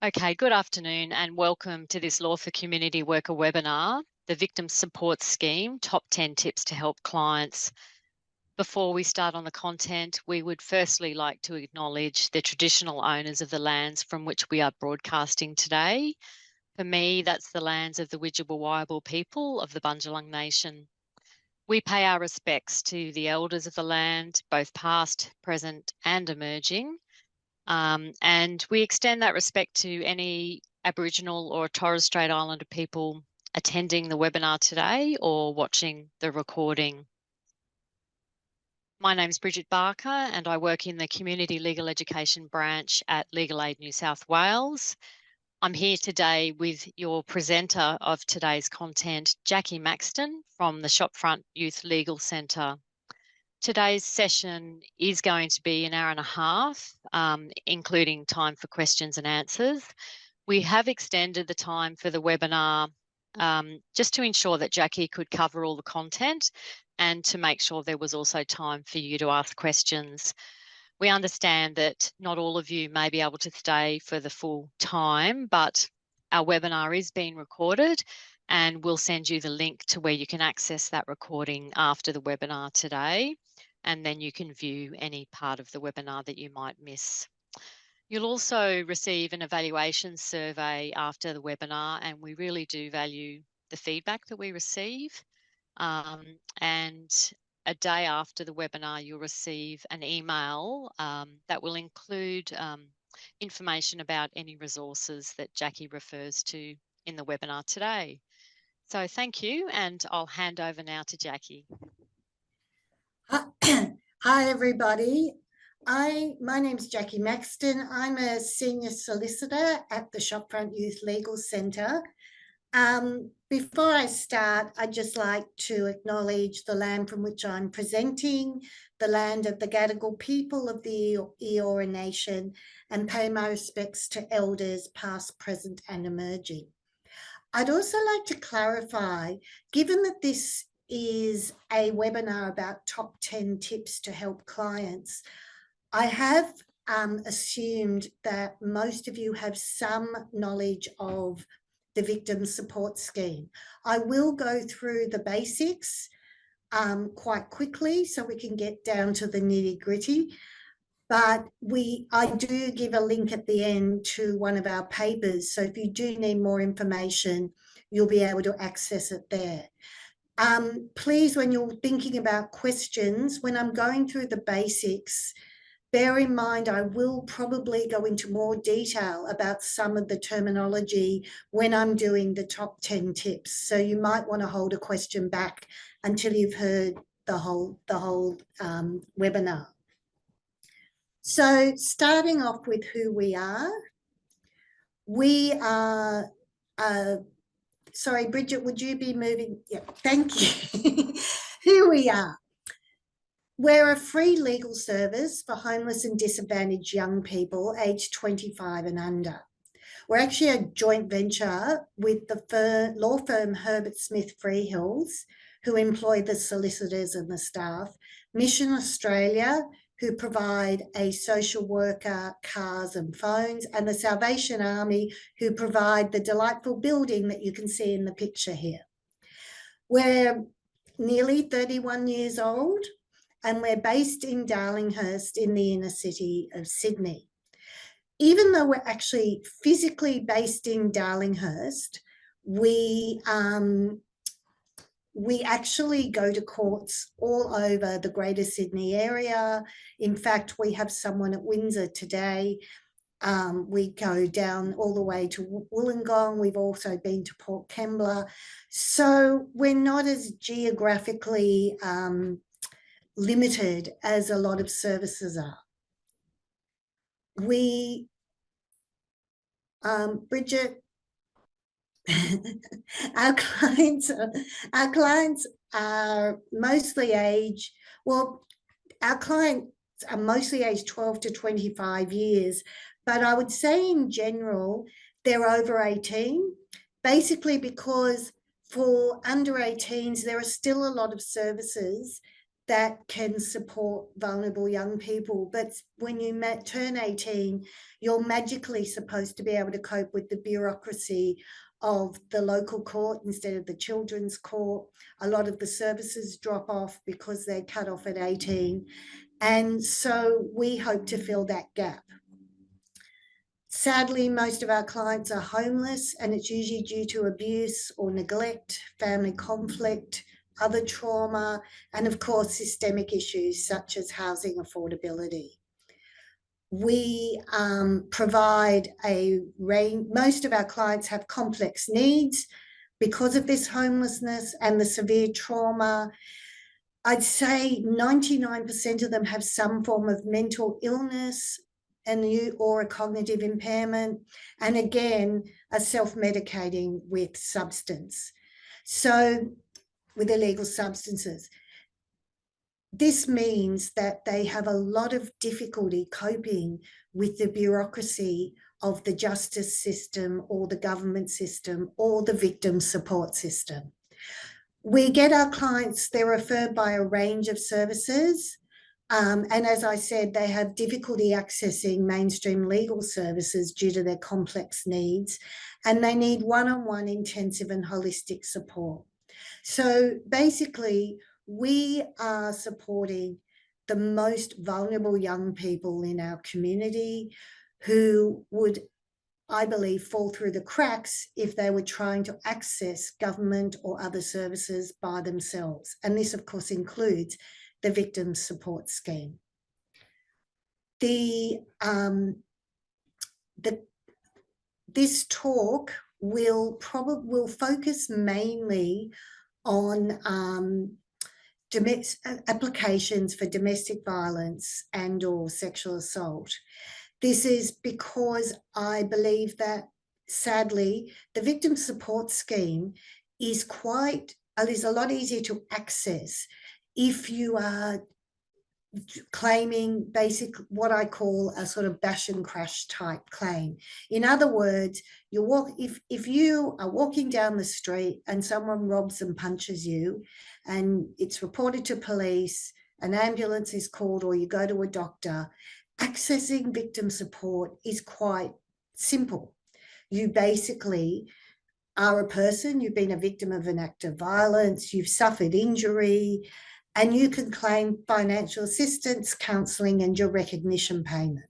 Okay, good afternoon and welcome to this Law for Community Worker webinar, the Victim Support Scheme, Top 10 Tips to Help Clients. Before we start on the content, we would firstly like to acknowledge the traditional owners of the lands from which we are broadcasting today. For me, that's the lands of the Widjabul people of the Bundjalung Nation. We pay our respects to the elders of the land, both past, present and emerging. And we extend that respect to any Aboriginal or Torres Strait Islander people attending the webinar today or watching the recording. My name's Bridget Barker and I work in the Community Legal Education branch at Legal Aid New South Wales. I'm here today with your presenter of today's content, Jacki Maxton from the Shopfront Youth Legal Centre. Today's session is going to be an hour and a half, including time for questions and answers. We have extended the time for the webinar just to ensure that Jacki could cover all the content and to make sure there was also time for you to ask questions. We understand that not all of you may be able to stay for the full time, but our webinar is being recorded and we'll send you the link to where you can access that recording after the webinar today. And then you can view any part of the webinar that you might miss. You'll also receive an evaluation survey after the webinar, and we really do value the feedback that we receive. And a day after the webinar, you'll receive an email that will include information about any resources that Jacki refers to in the webinar today. So thank you, and I'll hand over now to Jacki. Hi, everybody. My name's Jacki Maxton. I'm a senior solicitor at the Shopfront Youth Legal Centre. Before I start, I'd just like to acknowledge the land from which I'm presenting, the land of the Gadigal people of the Eora Nation, and pay my respects to elders past, present and emerging. I'd also like to clarify, given that this is a webinar about top 10 tips to help clients, I have assumed that most of you have some knowledge of the Victim Support Scheme. I will go through the basics quite quickly so we can get down to the nitty-gritty. But I do give a link at the end to one of our papers. So if you do need more information, you'll be able to access it there. Please, when you're thinking about questions, when I'm going through the basics, bear in mind I will probably go into more detail about some of the terminology when I'm doing the top 10 tips. So you might want to hold a question back until you've heard the whole webinar. So starting off with who we are, sorry, Bridget, would you be moving? Yeah, thank you. Who we are. We're a free legal service for homeless and disadvantaged young people aged 25 and under. We're actually a joint venture with the law firm Herbert Smith Freehills, who employ the solicitors and the staff, Mission Australia, who provide a social worker, cars and phones, and the Salvation Army, who provide the delightful building that you can see in the picture here. We're nearly 31 years old, and we're based in Darlinghurst in the inner city of Sydney. Even though we're actually physically based in Darlinghurst, we actually go to courts all over the Greater Sydney area. In fact, we have someone at Windsor today. We go down all the way to Wollongong. We've also been to Port Kembla. So we're not as geographically limited as a lot of services are. Bridget, our clients are mostly aged 12 to 25 years, but I would say in general, they're over 18, basically because for under 18s, there are still a lot of services that can support vulnerable young people. But when you turn 18, you're magically supposed to be able to cope with the bureaucracy of the local court instead of the children's court. A lot of the services drop off because they're cut off at 18. And so we hope to fill that gap. Sadly, most of our clients are homeless, and it's usually due to abuse or neglect, family conflict, other trauma, and of course, systemic issues such as housing affordability. We provide a range. Most of our clients have complex needs because of this homelessness and the severe trauma. I'd say 99% of them have some form of mental illness or a cognitive impairment, and again, are self-medicating with substance. So with illegal substances. This means that they have a lot of difficulty coping with the bureaucracy of the justice system or the government system or the victim support system. We get our clients, they're referred by a range of services. And as I said, they have difficulty accessing mainstream legal services due to their complex needs, and they need one-on-one intensive and holistic support. So basically, we are supporting the most vulnerable young people in our community who would, I believe, fall through the cracks if they were trying to access government or other services by themselves. And this, of course, includes the Victim Support Scheme. This talk will focus mainly on applications for domestic violence and or sexual assault. This is because I believe that, sadly, the Victim Support Scheme is a lot easier to access if you are claiming what I call a sort of bash and crash type claim. In other words, if you are walking down the street and someone robs and punches you, and it's reported to police, an ambulance is called, or you go to a doctor, accessing victim support is quite simple. You basically are a person, you've been a victim of an act of violence, you've suffered injury, and you can claim financial assistance, counselling, and your recognition payment.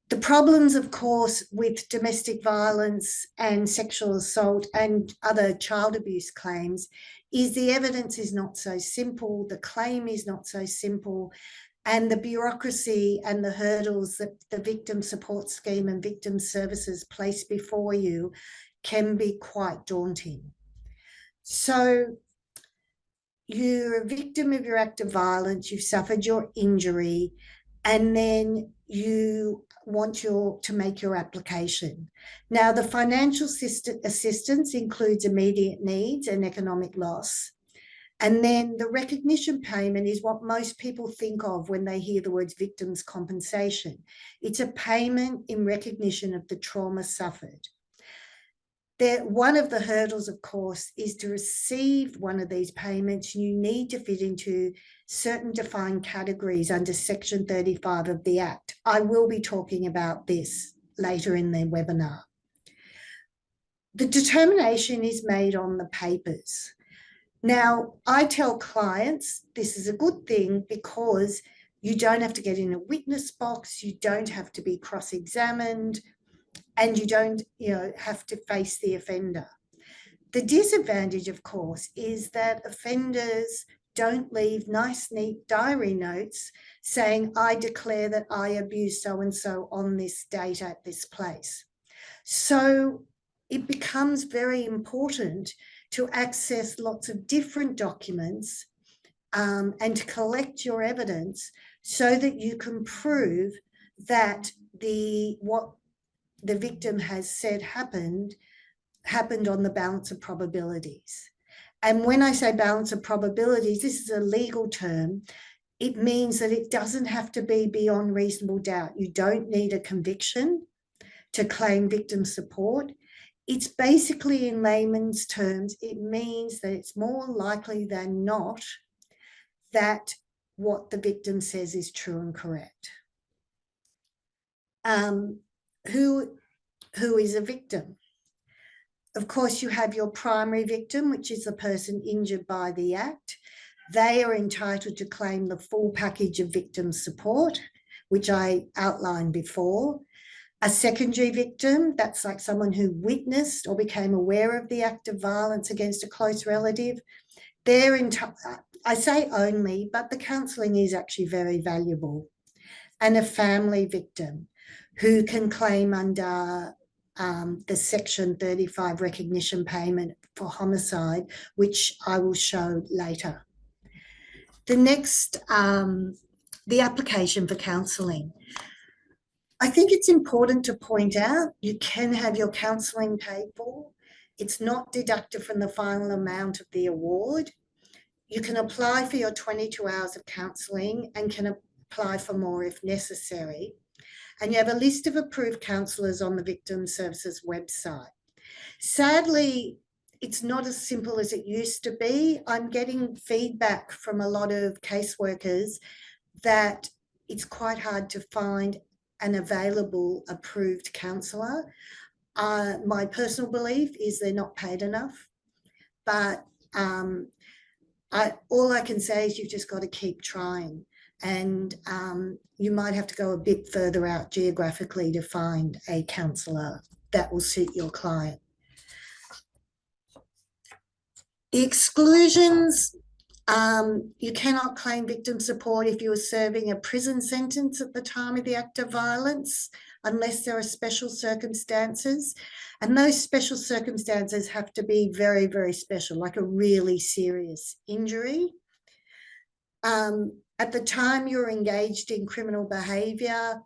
The problems, of course, with domestic violence and sexual assault and other child abuse claims is the evidence is not so simple, the claim is not so simple, and the bureaucracy and the hurdles that the Victim Support Scheme and victim services place before you can be quite daunting. So you're a victim of your act of violence, you've suffered your injury, and then you want to make your application. Now, the financial assistance includes immediate needs and economic loss. And then the recognition payment is what most people think of when they hear the words victims' compensation. It's a payment in recognition of the trauma suffered. One of the hurdles, of course, is to receive one of these payments, you need to fit into certain defined categories under Section 35 of the Act. I will be talking about this later in the webinar. The determination is made on the papers. Now, I tell clients this is a good thing because you don't have to get in a witness box, you don't have to be cross-examined, and you don't have to face the offender. The disadvantage, of course, is that offenders don't leave nice, neat diary notes saying, I declare that I abused so-and-so on this date at this place. So it becomes very important to access lots of different documents and to collect your evidence so that you can prove that what the victim has said happened on the balance of probabilities. And when I say balance of probabilities, this is a legal term. It means that it doesn't have to be beyond reasonable doubt. You don't need a conviction to claim victim support. It's basically, in layman's terms, it means that it's more likely than not that what the victim says is true and correct. Who is a victim? Of course, you have your primary victim, which is the person injured by the act. They are entitled to claim the full package of victim support, which I outlined before. A secondary victim, that's like someone who witnessed or became aware of the act of violence against a close relative. They're I say only, but the counselling is actually very valuable. And a family victim who can claim under the Section 35 recognition payment for homicide, which I will show later. The next, the application for counselling. I think it's important to point out you can have your counselling paid for. It's not deducted from the final amount of the award. You can apply for your 22 hours of counselling and can apply for more if necessary. And you have a list of approved counsellors on the Victim Services website. Sadly, it's not as simple as it used to be. I'm getting feedback from a lot of caseworkers that it's quite hard to find an available approved counsellor. My personal belief is they're not paid enough, but all I can say is you've just got to keep trying, and you might have to go a bit further out geographically to find a counsellor that will suit your client. The exclusions, you cannot claim victim support if you are serving a prison sentence at the time of the act of violence, unless there are special circumstances. And those special circumstances have to be very, very special, like a really serious injury. At the time you're engaged in criminal behaviour,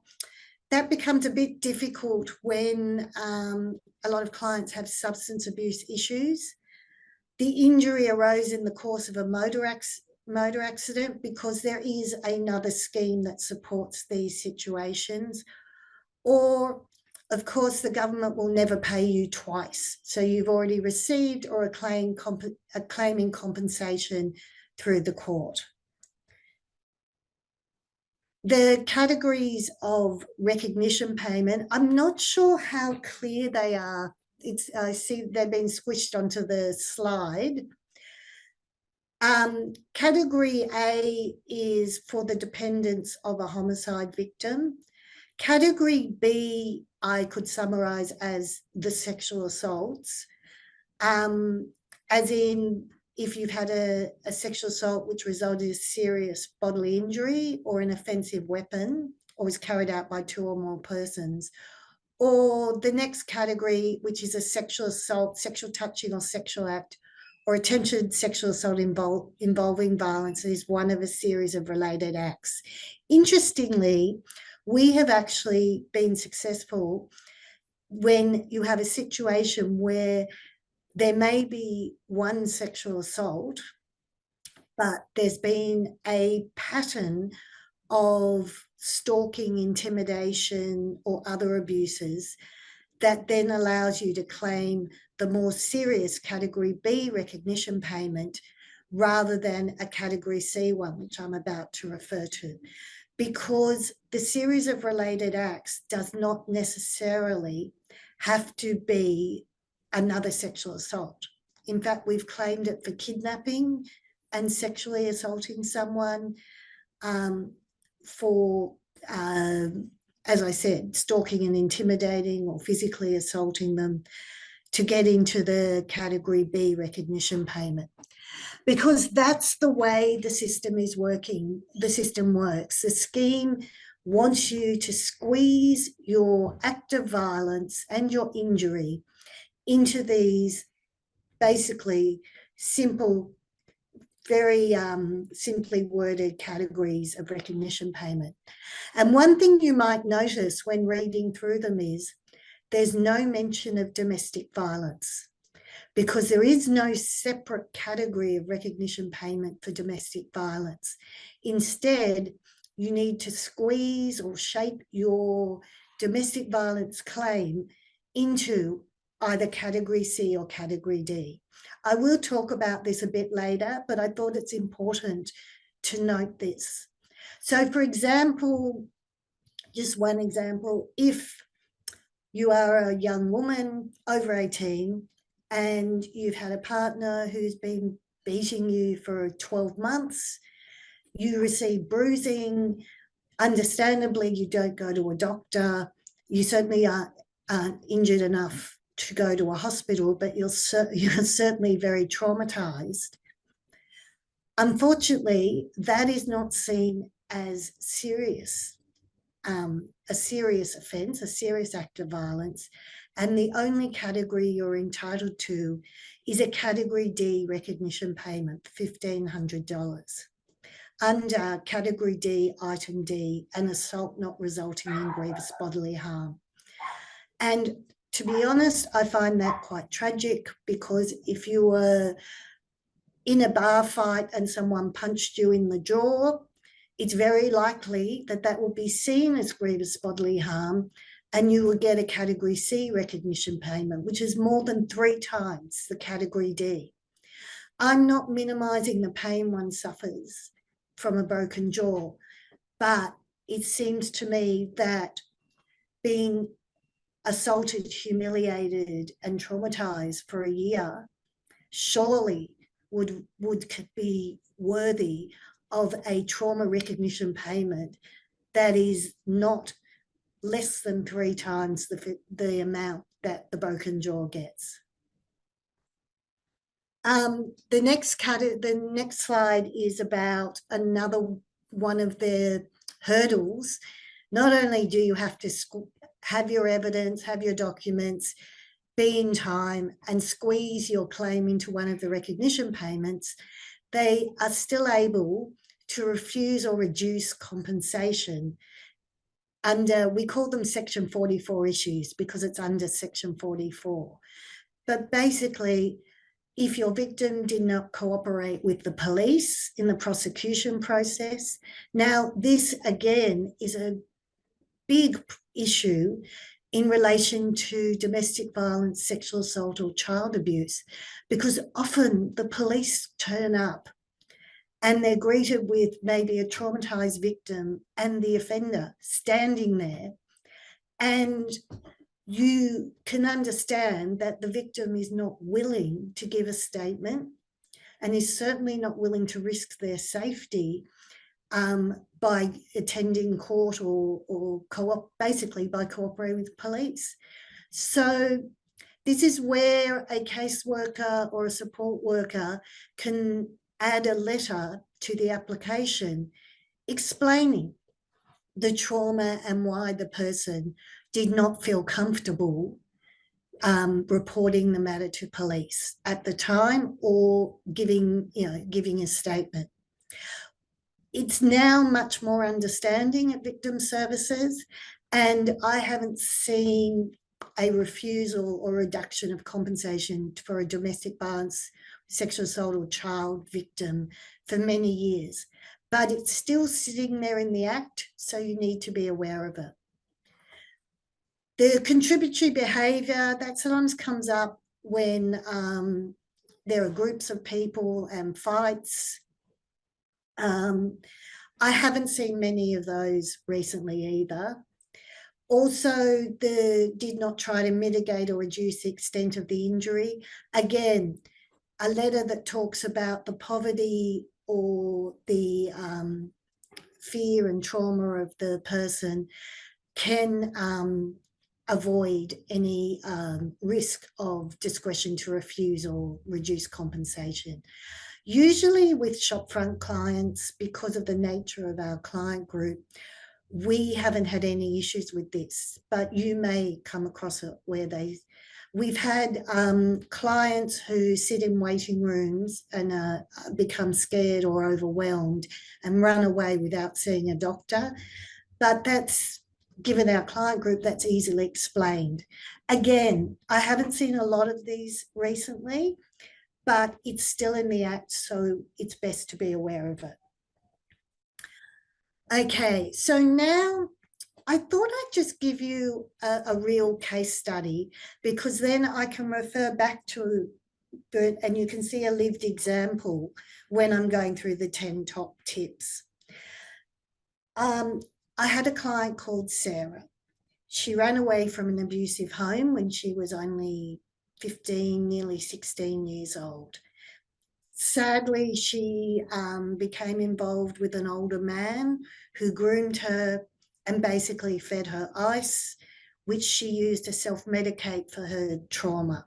that becomes a bit difficult when a lot of clients have substance abuse issues. The injury arose in the course of a motor accident because there is another scheme that supports these situations. Or, of course, the government will never pay you twice. So you've already received or are claiming compensation through the court. The categories of recognition payment, I'm not sure how clear they are. I see they've been squished onto the slide. Category A is for the dependents of a homicide victim. Category B, I could summarise as the sexual assaults, as in if you've had a sexual assault which resulted in serious bodily injury or an offensive weapon or was carried out by 2 or more persons. Or the next category, which is a sexual assault, sexual touching or sexual act, or attempted sexual assault involving violence is one of a series of related acts. Interestingly, we have actually been successful when you have a situation where there may be one sexual assault, but there's been a pattern of stalking, intimidation, or other abuses that then allows you to claim the more serious Category B recognition payment rather than a Category C one, which I'm about to refer to, because the series of related acts does not necessarily have to be another sexual assault. In fact, we've claimed it for kidnapping and sexually assaulting someone, for, as I said, stalking and intimidating or physically assaulting them, to get into the Category B recognition payment. Because that's the way the system is working, the system works. The scheme wants you to squeeze your act of violence and your injury into these basically simple, very simply worded categories of recognition payment. And one thing you might notice when reading through them is there's no mention of domestic violence, because there is no separate category of recognition payment for domestic violence. Instead, you need to squeeze or shape your domestic violence claim into either Category C or Category D. I will talk about this a bit later, but I thought it's important to note this. So for example, just one example, if you are a young woman over 18 and you've had a partner who's been beating you for 12 months, you receive bruising, understandably you don't go to a doctor, you certainly aren't injured enough to go to a hospital, but you're certainly very traumatized. Unfortunately, that is not seen as serious, a serious offence, a serious act of violence, and the only category you're entitled to is a Category D recognition payment, $1,500. Under Category D, Item D, an assault not resulting in grievous bodily harm. And to be honest, I find that quite tragic, because if you were in a bar fight and someone punched you in the jaw, it's very likely that that will be seen as grievous bodily harm, and you will get a Category C recognition payment, which is more than 3 times the Category D. I'm not minimising the pain one suffers from a broken jaw, but it seems to me that being assaulted, humiliated and traumatised for a year surely would be worthy of a trauma recognition payment that is not less than 3 times the amount that the broken jaw gets. The next slide is about another one of the hurdles. Not only do you have to have your evidence, have your documents, be in time and squeeze your claim into one of the recognition payments, they are still able to refuse or reduce compensation under, we call them Section 44 issues because it's under Section 44. But basically, if your victim did not cooperate with the police in the prosecution process, now this again is a big issue in relation to domestic violence, sexual assault or child abuse, because often the police turn up and they're greeted with maybe a traumatized victim and the offender standing there, and you can understand that the victim is not willing to give a statement and is certainly not willing to risk their safety by attending court or basically by cooperating with police. So this is where a caseworker or a support worker can add a letter to the application explaining the trauma and why the person did not feel comfortable reporting the matter to police at the time or giving a statement. It's now much more understanding at victim services, and I haven't seen a refusal or reduction of compensation for a domestic violence, sexual assault or child victim for many years. But it's still sitting there in the Act, so you need to be aware of it. The contributory behaviour, that sometimes comes up when there are groups of people and fights. I haven't seen many of those recently either. Also, did not try to mitigate or reduce the extent of the injury. Again, a letter that talks about the poverty or the fear and trauma of the person can avoid any risk of discretion to refuse or reduce compensation. Usually with shopfront clients, because of the nature of our client group, we haven't had any issues with this, but you may come across it where we've had clients who sit in waiting rooms and become scared or overwhelmed and run away without seeing a doctor. But that's, given our client group, that's easily explained. Again, I haven't seen a lot of these recently, but it's still in the Act, so it's best to be aware of it. Okay, so now I thought I'd just give you a real case study, because then I can refer back to good, and you can see a lived example when I'm going through the 10 top tips. I had a client called Sarah. She ran away from an abusive home when she was only 15, nearly 16 years old. Sadly, she became involved with an older man who groomed her and basically fed her ice, which she used to self-medicate for her trauma.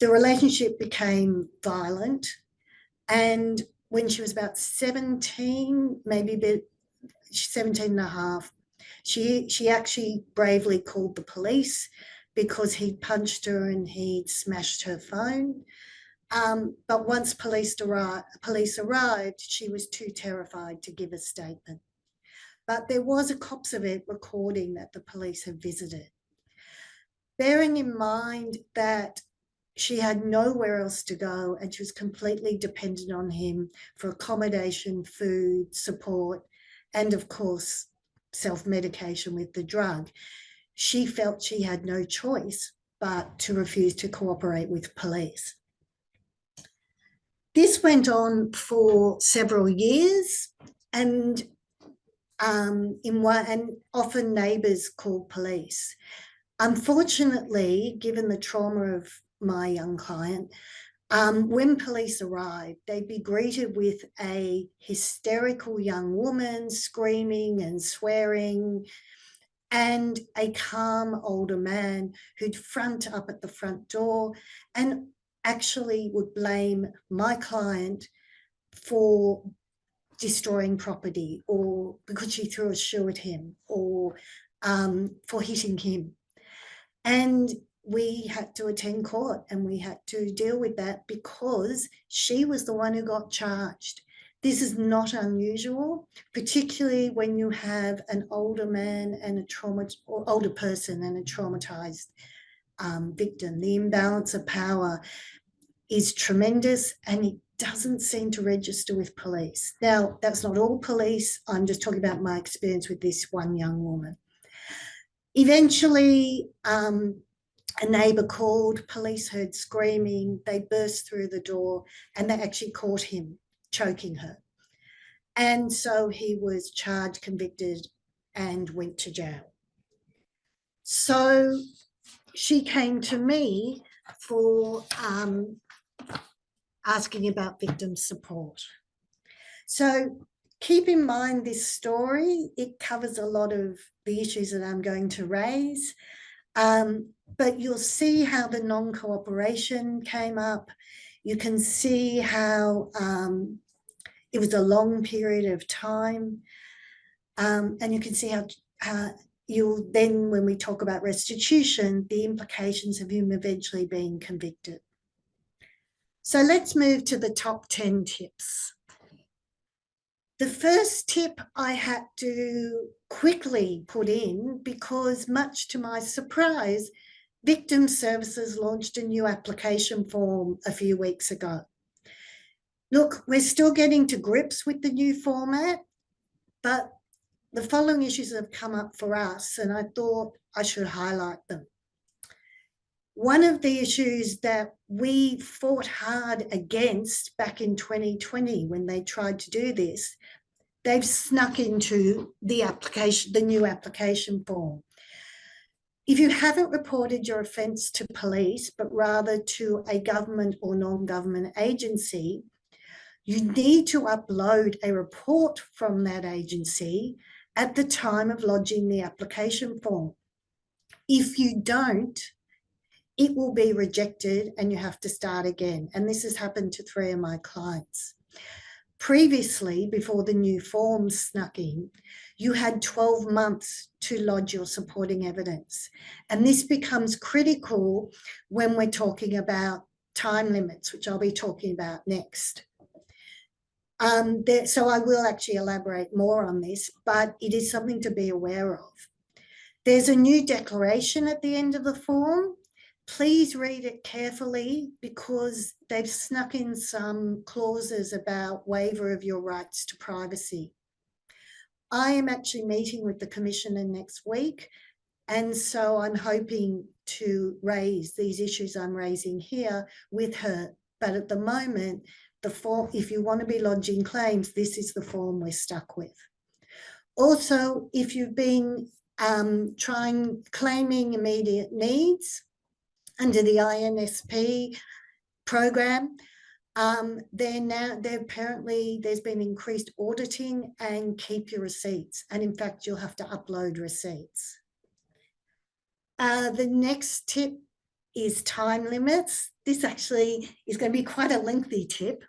The relationship became violent, and when she was about 17, maybe a bit 17 and a half, she actually bravely called the police because he'd punched her and he'd smashed her phone. But once police arrived, she was too terrified to give a statement. But there was a cops event recording that the police had visited. Bearing in mind that she had nowhere else to go and she was completely dependent on him for accommodation, food, support, and of course, self-medication with the drug, she felt she had no choice but to refuse to cooperate with police. This went on for several years, and often neighbours called police. Unfortunately, given the trauma of my young client, when police arrived, they'd be greeted with a hysterical young woman screaming and swearing, and a calm older man who'd front up at the front door and actually would blame my client for destroying property, or because she threw a shoe at him, or for hitting him. And we had to attend court and we had to deal with that because she was the one who got charged. This is not unusual, particularly when you have an older man and older person and a traumatized victim. The imbalance of power is tremendous, and it doesn't seem to register with police. Now, that's not all police. I'm just talking about my experience with this one young woman. Eventually, a neighbour called, police heard screaming, they burst through the door and they actually caught him choking her. And so he was charged, convicted, and went to jail. So she came to me for asking about victim support. So keep in mind this story, it covers a lot of the issues that I'm going to raise. But you'll see how the non-cooperation came up. You can see how it was a long period of time. And you can see how you'll then, when we talk about restitution, the implications of him eventually being convicted. So let's move to the top 10 tips. The first tip I had to quickly put in because, much to my surprise, Victim Services launched a new application form a few weeks ago. Look, we're still getting to grips with the new format, but the following issues have come up for us, and I thought I should highlight them. One of the issues that we fought hard against back in 2020 when they tried to do this, they've snuck into the new application form. If you haven't reported your offence to police, but rather to a government or non-government agency, you need to upload a report from that agency at the time of lodging the application form. If you don't, it will be rejected and you have to start again. And this has happened to 3 of my clients. Previously, before the new form snuck in, you had 12 months to lodge your supporting evidence. And this becomes critical when we're talking about time limits, which I'll be talking about next. So I will actually elaborate more on this, but it is something to be aware of. There's a new declaration at the end of the form. Please read it carefully because they've snuck in some clauses about waiver of your rights to privacy. I am actually meeting with the Commissioner next week And so I'm hoping to raise these issues I'm raising here with her. But at the moment, the form, if you want to be lodging claims, this is the form we're stuck with. Also, if you've been claiming immediate needs under the INSP program, apparently there's been increased auditing and keep your receipts. And in fact, you'll have to upload receipts. The next tip is time limits. This actually is going to be quite a lengthy tip.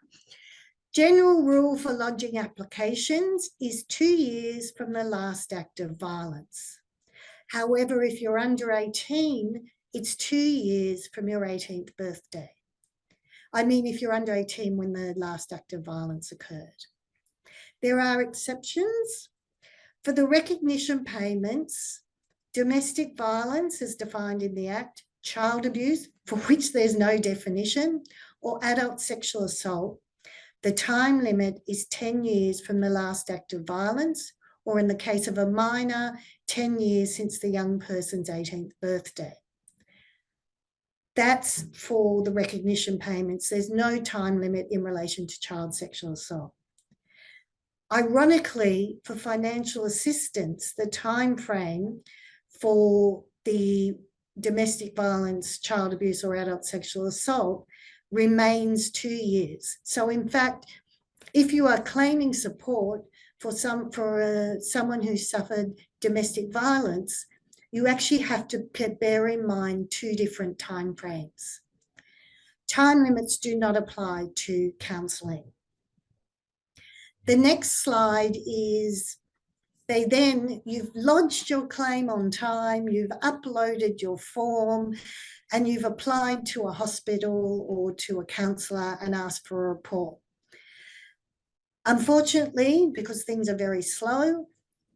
General rule for lodging applications is 2 years from the last act of violence. However, if you're under 18, it's 2 years from your 18th birthday. I mean, if you're under 18 when the last act of violence occurred. There are exceptions. For the recognition payments, domestic violence as defined in the Act, child abuse, for which there's no definition, or adult sexual assault, the time limit is 10 years from the last act of violence, or in the case of a minor, 10 years since the young person's 18th birthday. That's for the recognition payments. There's no time limit in relation to child sexual assault. Ironically, for financial assistance, the time frame for the domestic violence, child abuse, or adult sexual assault remains 2 years. So in fact, if you are claiming support for someone who suffered domestic violence, you actually have to bear in mind 2 different time frames. Time limits do not apply to counselling. The next slide is you've lodged your claim on time, you've uploaded your form, and you've applied to a hospital or to a counsellor and asked for a report. Unfortunately, because things are very slow,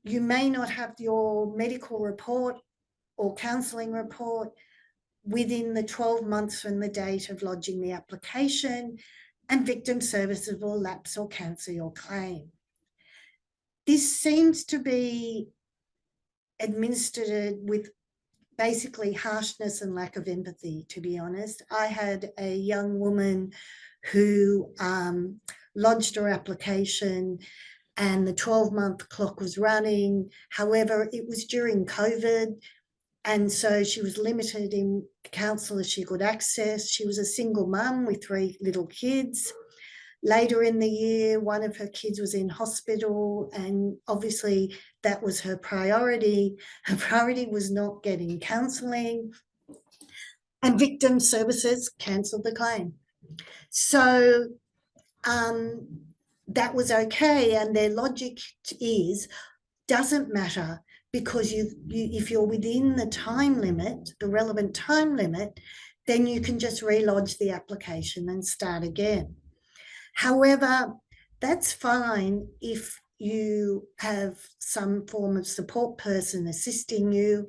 you may not have your medical report or counselling report within the 12 months from the date of lodging the application, and victim services will lapse or cancel your claim. This seems to be administered with basically harshness and lack of empathy, to be honest. I had a young woman who lodged her application and the 12-month clock was running. However, it was during COVID, and so she was limited in counsellors she could access. She was a single mum with 3 little kids. Later in the year, one of her kids was in hospital, and obviously that was her priority. Her priority was not getting counselling, and victim services cancelled the claim. So that was okay, and their logic is, doesn't matter, because if you're within the time limit, the relevant time limit, then you can just relodge the application and start again. However, that's fine if you have some form of support person assisting you,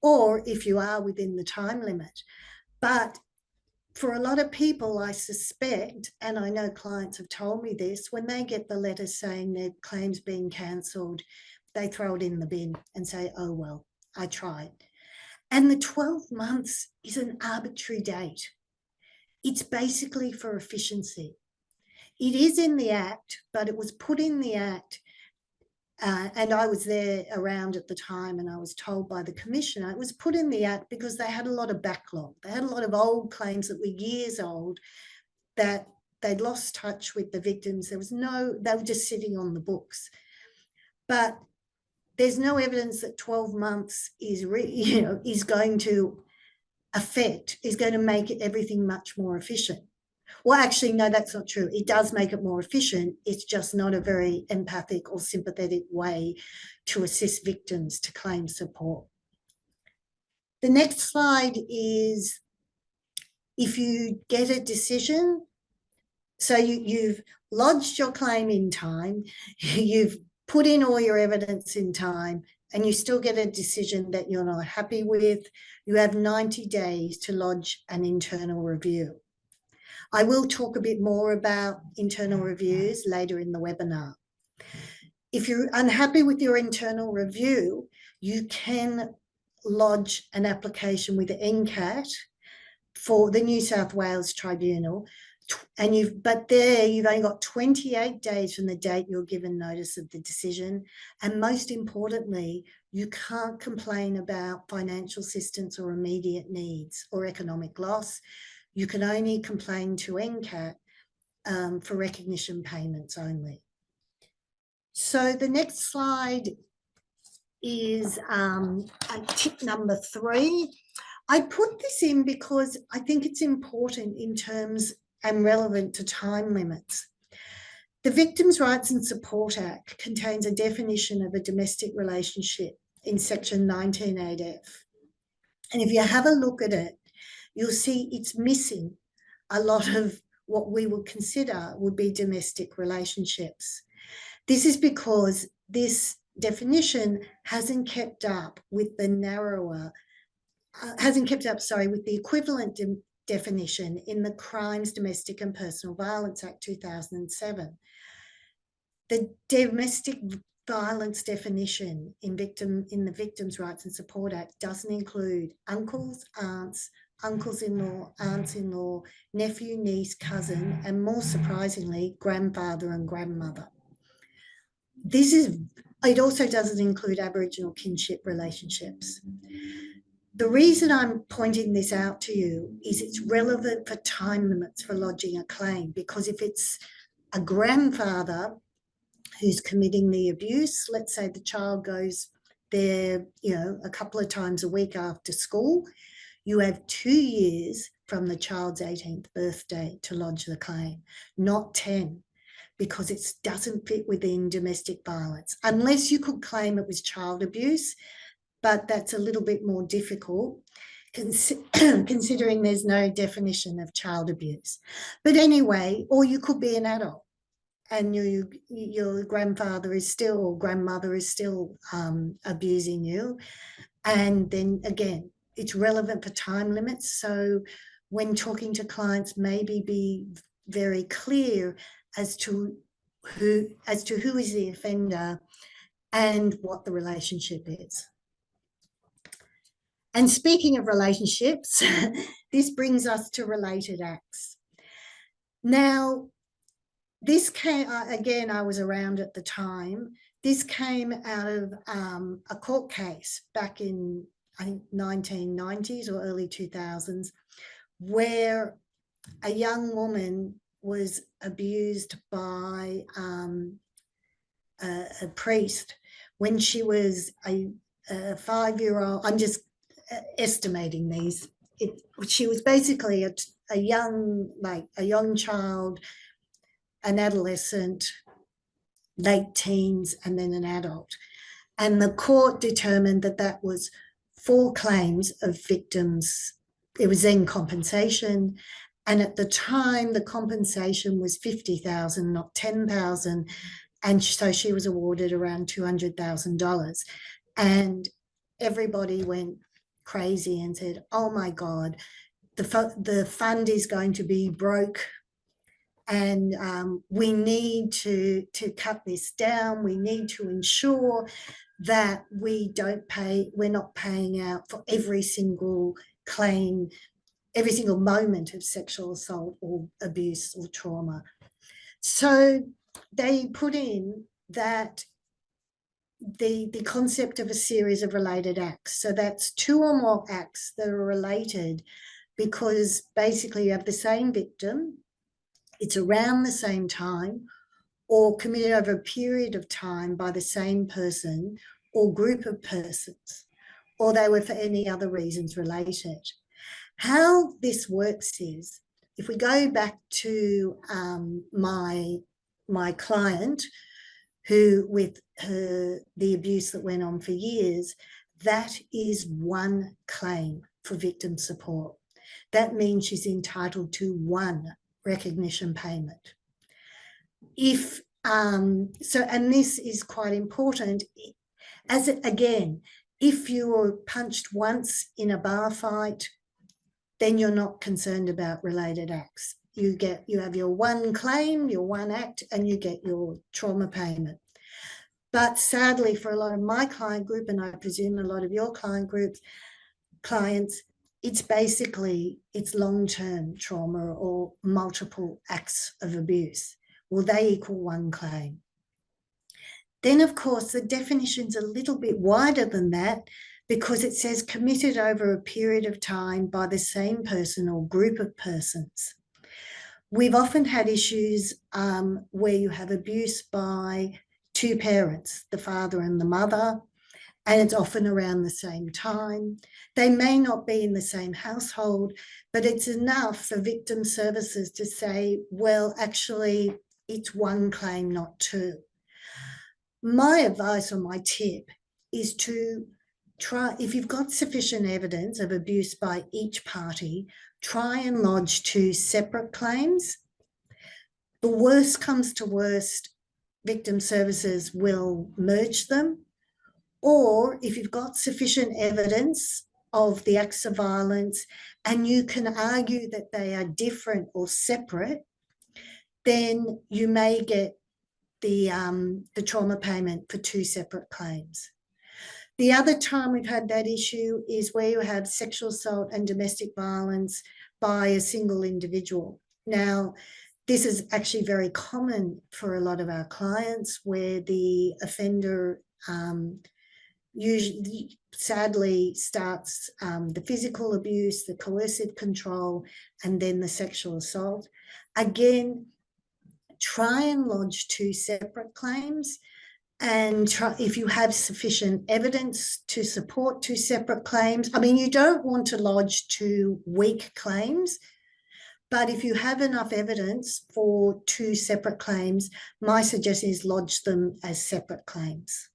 or if you are within the time limit. But for a lot of people, I suspect, and I know clients have told me this, when they get the letter saying their claim's being cancelled, they throw it in the bin and say, oh, well, I tried. And the 12 months is an arbitrary date. It's basically for efficiency. It is in the Act, but it was put in the Act, and I was there around at the time, and I was told by the Commissioner, it was put in the Act because they had a lot of backlog. They had a lot of old claims that were years old that they'd lost touch with the victims. They were just sitting on the books. But there's no evidence that 12 months is going to make everything much more efficient. Well, actually, no, that's not true. It does make it more efficient. It's just not a very empathic or sympathetic way to assist victims to claim support. The next slide is if you get a decision, so you've lodged your claim in time, you've put in all your evidence in time, and you still get a decision that you're not happy with, you have 90 days to lodge an internal review. I will talk a bit more about internal reviews later in the webinar. If you're unhappy with your internal review, you can lodge an application with the NCAT for the New South Wales Tribunal, but there you've only got 28 days from the date you're given notice of the decision. And most importantly, you can't complain about financial assistance or immediate needs or economic loss. You can only complain to NCAT for recognition payments only. So the next slide is tip number 3. I put this in because I think it's important in terms and relevant to time limits. The Victims' Rights and Support Act contains a definition of a domestic relationship in section 19(8)(f). And if you have a look at it, you'll see it's missing a lot of what we would consider would be domestic relationships. This is because this definition hasn't kept up with the with the equivalent definition in the Crimes, Domestic and Personal Violence Act 2007. The domestic violence definition in the Victims' Rights and Support Act doesn't include uncles, aunts, uncles-in-law, aunts-in-law, nephew, niece, cousin, and more surprisingly, grandfather and grandmother. It also doesn't include Aboriginal kinship relationships. The reason I'm pointing this out to you is it's relevant for time limits for lodging a claim, because if it's a grandfather who's committing the abuse, let's say the child goes there, a couple of times a week after school, you have 2 years from the child's 18th birthday to lodge the claim, not 10, because it doesn't fit within domestic violence, unless you could claim it was child abuse, but that's a little bit more difficult considering there's no definition of child abuse. But anyway, or you could be an adult and your grandfather is still, or grandmother is still abusing you. And then again, it's relevant for time limits. So when talking to clients, maybe be very clear as to who is the offender and what the relationship is. And speaking of relationships, this brings us to related acts. Now, this came, again, I was around at the time. This came out of a court case back in, I think, 1990s or early 2000s, where a young woman was abused by a priest when she was a 5-year-old. I'm just estimating these. She was basically a young child, an adolescent, late teens, and then an adult. And the court determined that that was 4 claims of victims. It was then compensation. And at the time, the compensation was $50,000, not $10,000. And so she was awarded around $200,000. And everybody went crazy and said, oh my God, the fund is going to be broke, and we need to cut this down. We need to ensure that we're not paying out for every single claim, every single moment of sexual assault or abuse or trauma. So they put in that the concept of a series of related acts. So that's 2 or more acts that are related, because basically you have the same victim, it's around the same time, or committed over a period of time by the same person or group of persons, or they were for any other reasons related. How this works is, if we go back to my client, who with the abuse that went on for years, that is 1 claim for victim support. That means she's entitled to 1 recognition payment. And this is quite important, if you were punched once in a bar fight, then you're not concerned about related acts. You have your 1 claim, your 1 act, and you get your trauma payment. But sadly, for a lot of my client group, and I presume a lot of your clients, it's long-term trauma or multiple acts of abuse. Will they equal one claim? Then, of course, the definition's a little bit wider than that, because it says committed over a period of time by the same person or group of persons. We've often had issues where you have abuse by two parents, the father and the mother, and it's often around the same time. They may not be in the same household, but it's enough for victim services to say, well, actually, it's one claim, not two. My advice or my tip is to try, if you've got sufficient evidence of abuse by each party, try and lodge two separate claims. The worst comes to worst, victim services will merge them. Or if you've got sufficient evidence of the acts of violence and you can argue that they are different or separate, then you may get the trauma payment for two separate claims. The other time we've had that issue is where you have sexual assault and domestic violence by a single individual. Now, this is actually very common for a lot of our clients, where the offender usually, sadly, starts the physical abuse, the coercive control, and then the sexual assault. Again, try and lodge two separate claims, and try, if you have sufficient evidence to support two separate claims. I mean, you don't want to lodge two weak claims, but if you have enough evidence for two separate claims, my suggestion is lodge them as separate claims.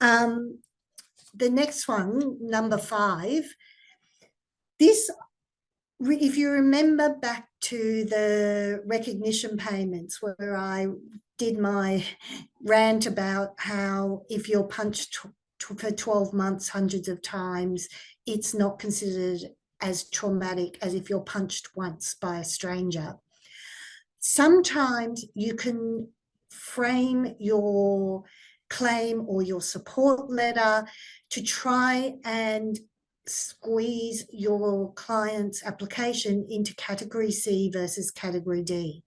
The next one, number 5, this, if you remember back to the recognition payments where I did my rant about how if you're punched for 12 months hundreds of times, it's not considered as traumatic as if you're punched once by a stranger. Sometimes you can frame your claim or your support letter to try and squeeze your client's application into category C versus category D.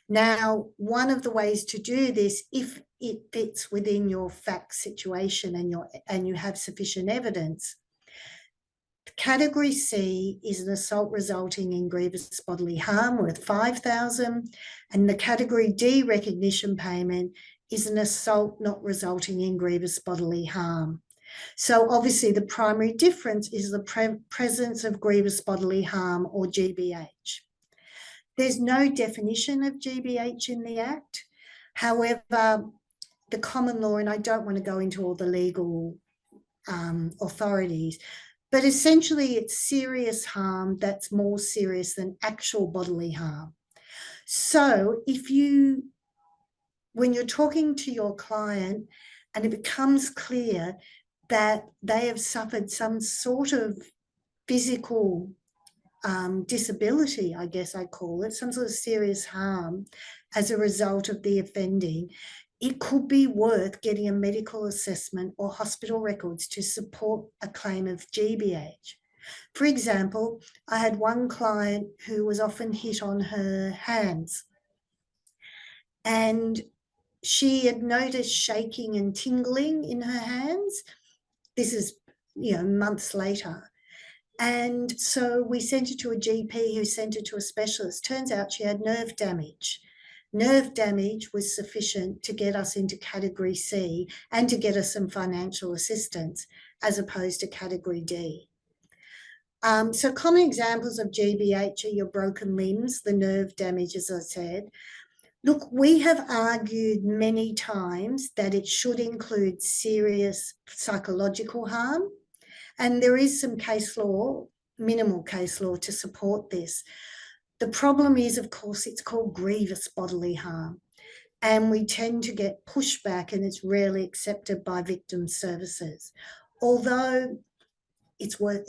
Now, one of the ways to do this, if it fits within your fact situation and you have sufficient evidence, category C is an assault resulting in grievous bodily harm worth $5,000, and the category D recognition payment is an assault not resulting in grievous bodily harm. So obviously the primary difference is the presence of grievous bodily harm, or GBH. There's no definition of GBH in the Act. However, the common law, and I don't want to go into all the legal authorities, but essentially it's serious harm that's more serious than actual bodily harm. So when you're talking to your client and it becomes clear that they have suffered some sort of physical disability, I guess I call it, some sort of serious harm as a result of the offending, it could be worth getting a medical assessment or hospital records to support a claim of GBH. For example, I had one client who was often hit on her hands, and she had noticed shaking and tingling in her hands. This is, months later. And so we sent her to a GP who sent her to a specialist. Turns out she had nerve damage. Nerve damage was sufficient to get us into category C and to get us some financial assistance, as opposed to category D. So common examples of GBH are your broken limbs, the nerve damage, as I said. Look, we have argued many times that it should include serious psychological harm, and there is some case law, minimal case law, to support this. The problem is, of course, it's called grievous bodily harm, and we tend to get pushback, and it's rarely accepted by victim services. Although it's worth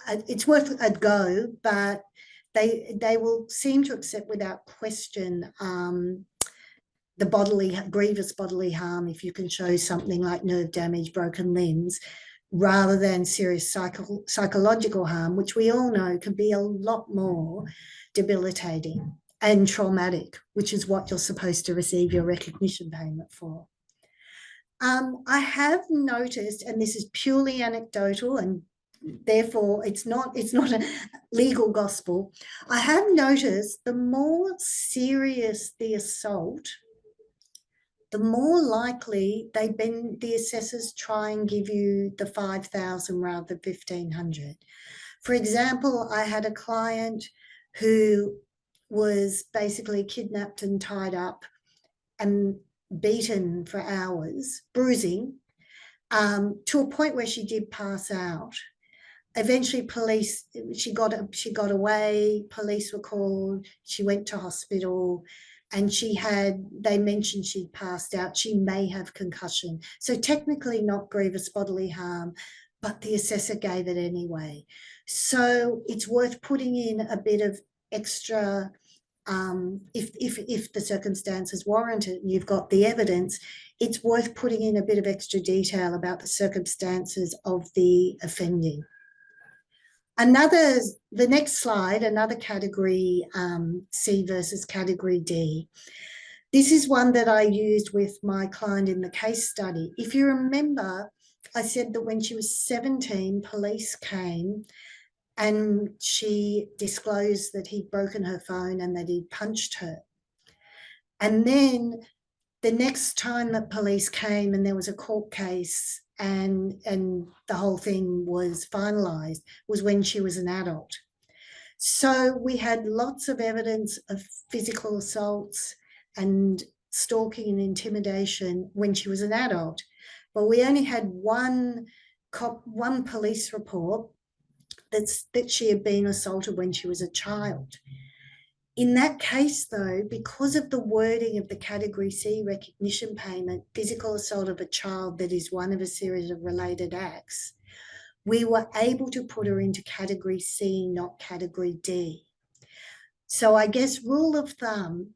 a go, but they will seem to accept without question the grievous bodily harm if you can show something like nerve damage, broken limbs, rather than serious psychological harm, which we all know can be a lot more debilitating and traumatic, which is what you're supposed to receive your recognition payment for. I have noticed, and this is purely anecdotal and therefore it's not a legal gospel. I have noticed the more serious the assault, the more likely the assessors try and give you the 5,000 rather than 1,500. For example, I had a client who was basically kidnapped and tied up and beaten for hours, bruising, to a point where she did pass out. Eventually she got away, police were called, she went to hospital, and they mentioned she'd passed out. She may have concussion. So technically not grievous bodily harm, but the assessor gave it anyway. So it's worth putting in a bit of extra, if the circumstances warrant it and you've got the evidence, it's worth putting in a bit of extra detail about the circumstances of the offending. The next slide, another category C versus category D. This is one that I used with my client in the case study. If you remember, I said that when she was 17, police came and she disclosed that he'd broken her phone and that he'd punched her. And then the next time that police came and there was a court case and the whole thing was finalised was when she was an adult. So we had lots of evidence of physical assaults and stalking and intimidation when she was an adult, but we only had one police report that she had been assaulted when she was a child. In that case, though, because of the wording of the Category C recognition payment, physical assault of a child that is one of a series of related acts, we were able to put her into Category C, not Category D. So I guess rule of thumb,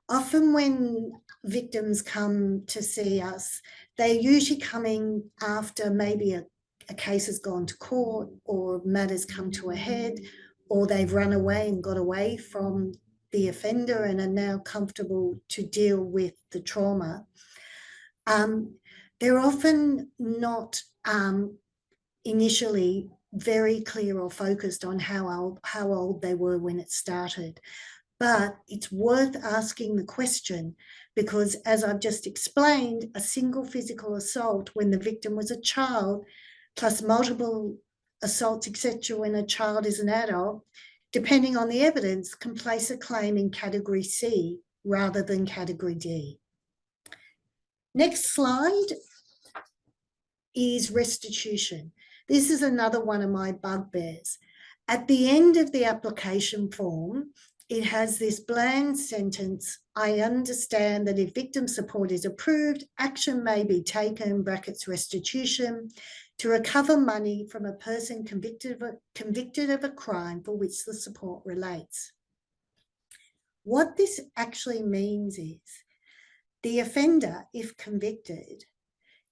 often when victims come to see us, they're usually coming after maybe a case has gone to court or matters come to a head, or they've run away and got away from the offender and are now comfortable to deal with the trauma. They're often not initially very clear or focused on how old they were when it started. But it's worth asking the question because, as I've just explained, a single physical assault when the victim was a child, plus multiple assaults, etc., when a child is an adult, depending on the evidence, can place a claim in Category C rather than Category D. Next slide is restitution. This is another one of my bugbears. At the end of the application form, it has this bland sentence, I understand that if victim support is approved, action may be taken, brackets restitution, to recover money from a person convicted of a crime for which the support relates. What this actually means is the offender, if convicted,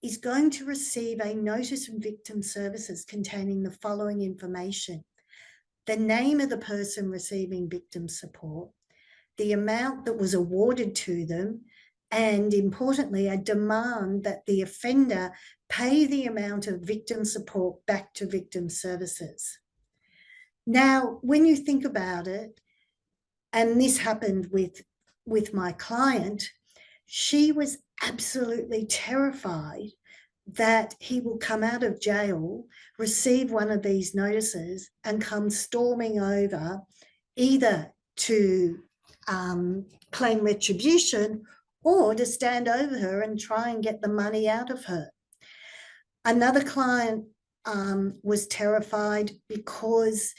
is going to receive a notice from Victim Services containing the following information: the name of the person receiving victim support, the amount that was awarded to them, and importantly, a demand that the offender pay the amount of victim support back to Victim Services. Now, when you think about it, and this happened with my client, she was absolutely terrified that he will come out of jail, receive one of these notices and come storming over either to claim retribution or to stand over her and try and get the money out of her. Another client was terrified because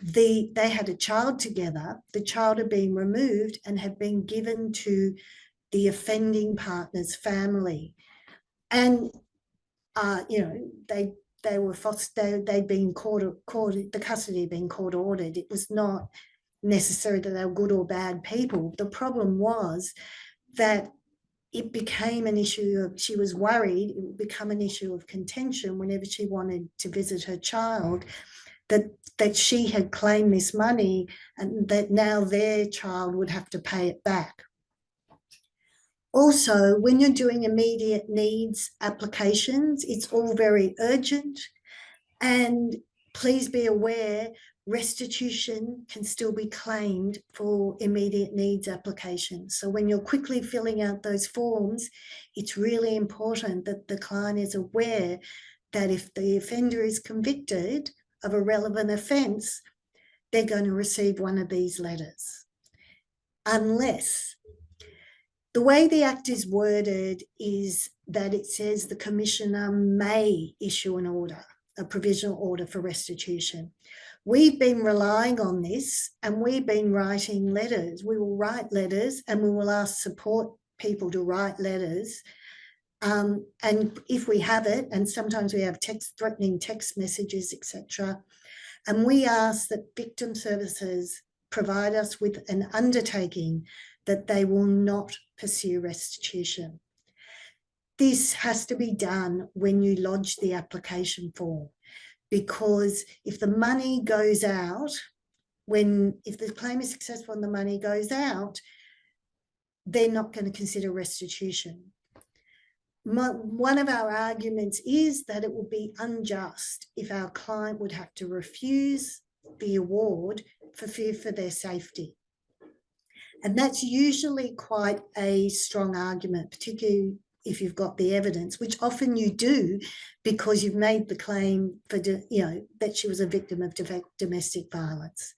they had a child together. The child had been removed and had been given to the offending partner's family. And they were they'd been the custody had been court ordered. It was not necessary that they were good or bad people. The problem was that it became an issue of, she was worried it would become an issue of contention whenever she wanted to visit her child, that she had claimed this money and that now their child would have to pay it back. Also, when you're doing immediate needs applications, it's all very urgent, and please be aware restitution can still be claimed for immediate needs applications. So when you're quickly filling out those forms, it's really important that the client is aware that if the offender is convicted of a relevant offence, they're going to receive one of these letters. Unless, the way the Act is worded is that it says the Commissioner may issue an order, a provisional order for restitution. We've been relying on this, and we've been writing letters. We will write letters and we will ask support people to write letters. And if we have it, and sometimes we have threatening text messages, etc., and we ask that victim services provide us with an undertaking that they will not pursue restitution. This has to be done when you lodge the application form, because if the money goes out, if the claim is successful and the money goes out, they're not going to consider restitution. One of our arguments is that it will be unjust if our client would have to refuse the award for fear for their safety. And that's usually quite a strong argument, particularly if you've got the evidence, which often you do because you've made the claim for, that she was a victim of domestic violence.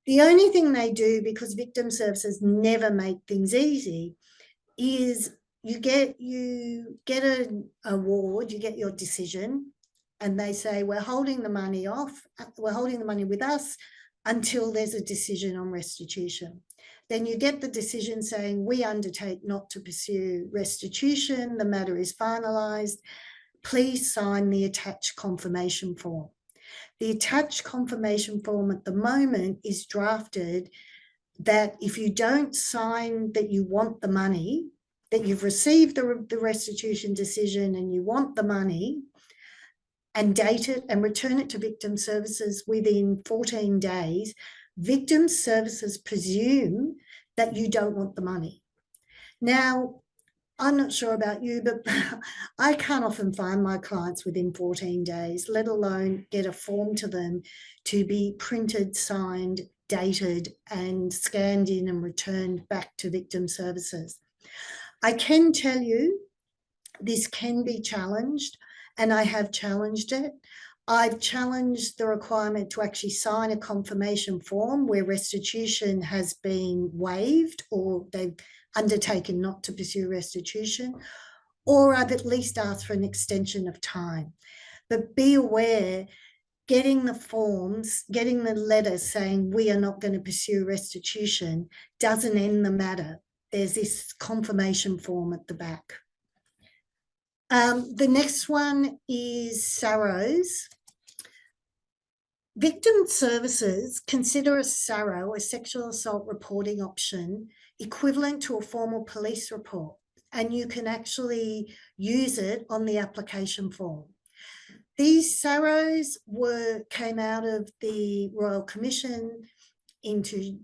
The only thing they do, because victim services never make things easy, is you get an award, you get your decision, and they say, we're holding the money with us until there's a decision on restitution. Then you get the decision saying, we undertake not to pursue restitution, the matter is finalised, please sign the attached confirmation form. The attached confirmation form at the moment is drafted that if you don't sign that you want the money, that you've received the restitution decision and you want the money, and date it and return it to victim services within 14 days, victim services presume that you don't want the money. Now, I'm not sure about you, but I can't often find my clients within 14 days, let alone get a form to them to be printed, signed, dated, and scanned in and returned back to victim services. I can tell you this can be challenged, and I have challenged it. I've challenged the requirement to actually sign a confirmation form where restitution has been waived or they've undertaken not to pursue restitution, or I've at least asked for an extension of time. But be aware, getting the forms, getting the letters saying we are not going to pursue restitution doesn't end the matter. There's this confirmation form at the back. The next one is SAROs. Victim services consider a SARO, a sexual assault reporting option, equivalent to a formal police report, and you can actually use it on the application form. These SAROs came out of the Royal Commission into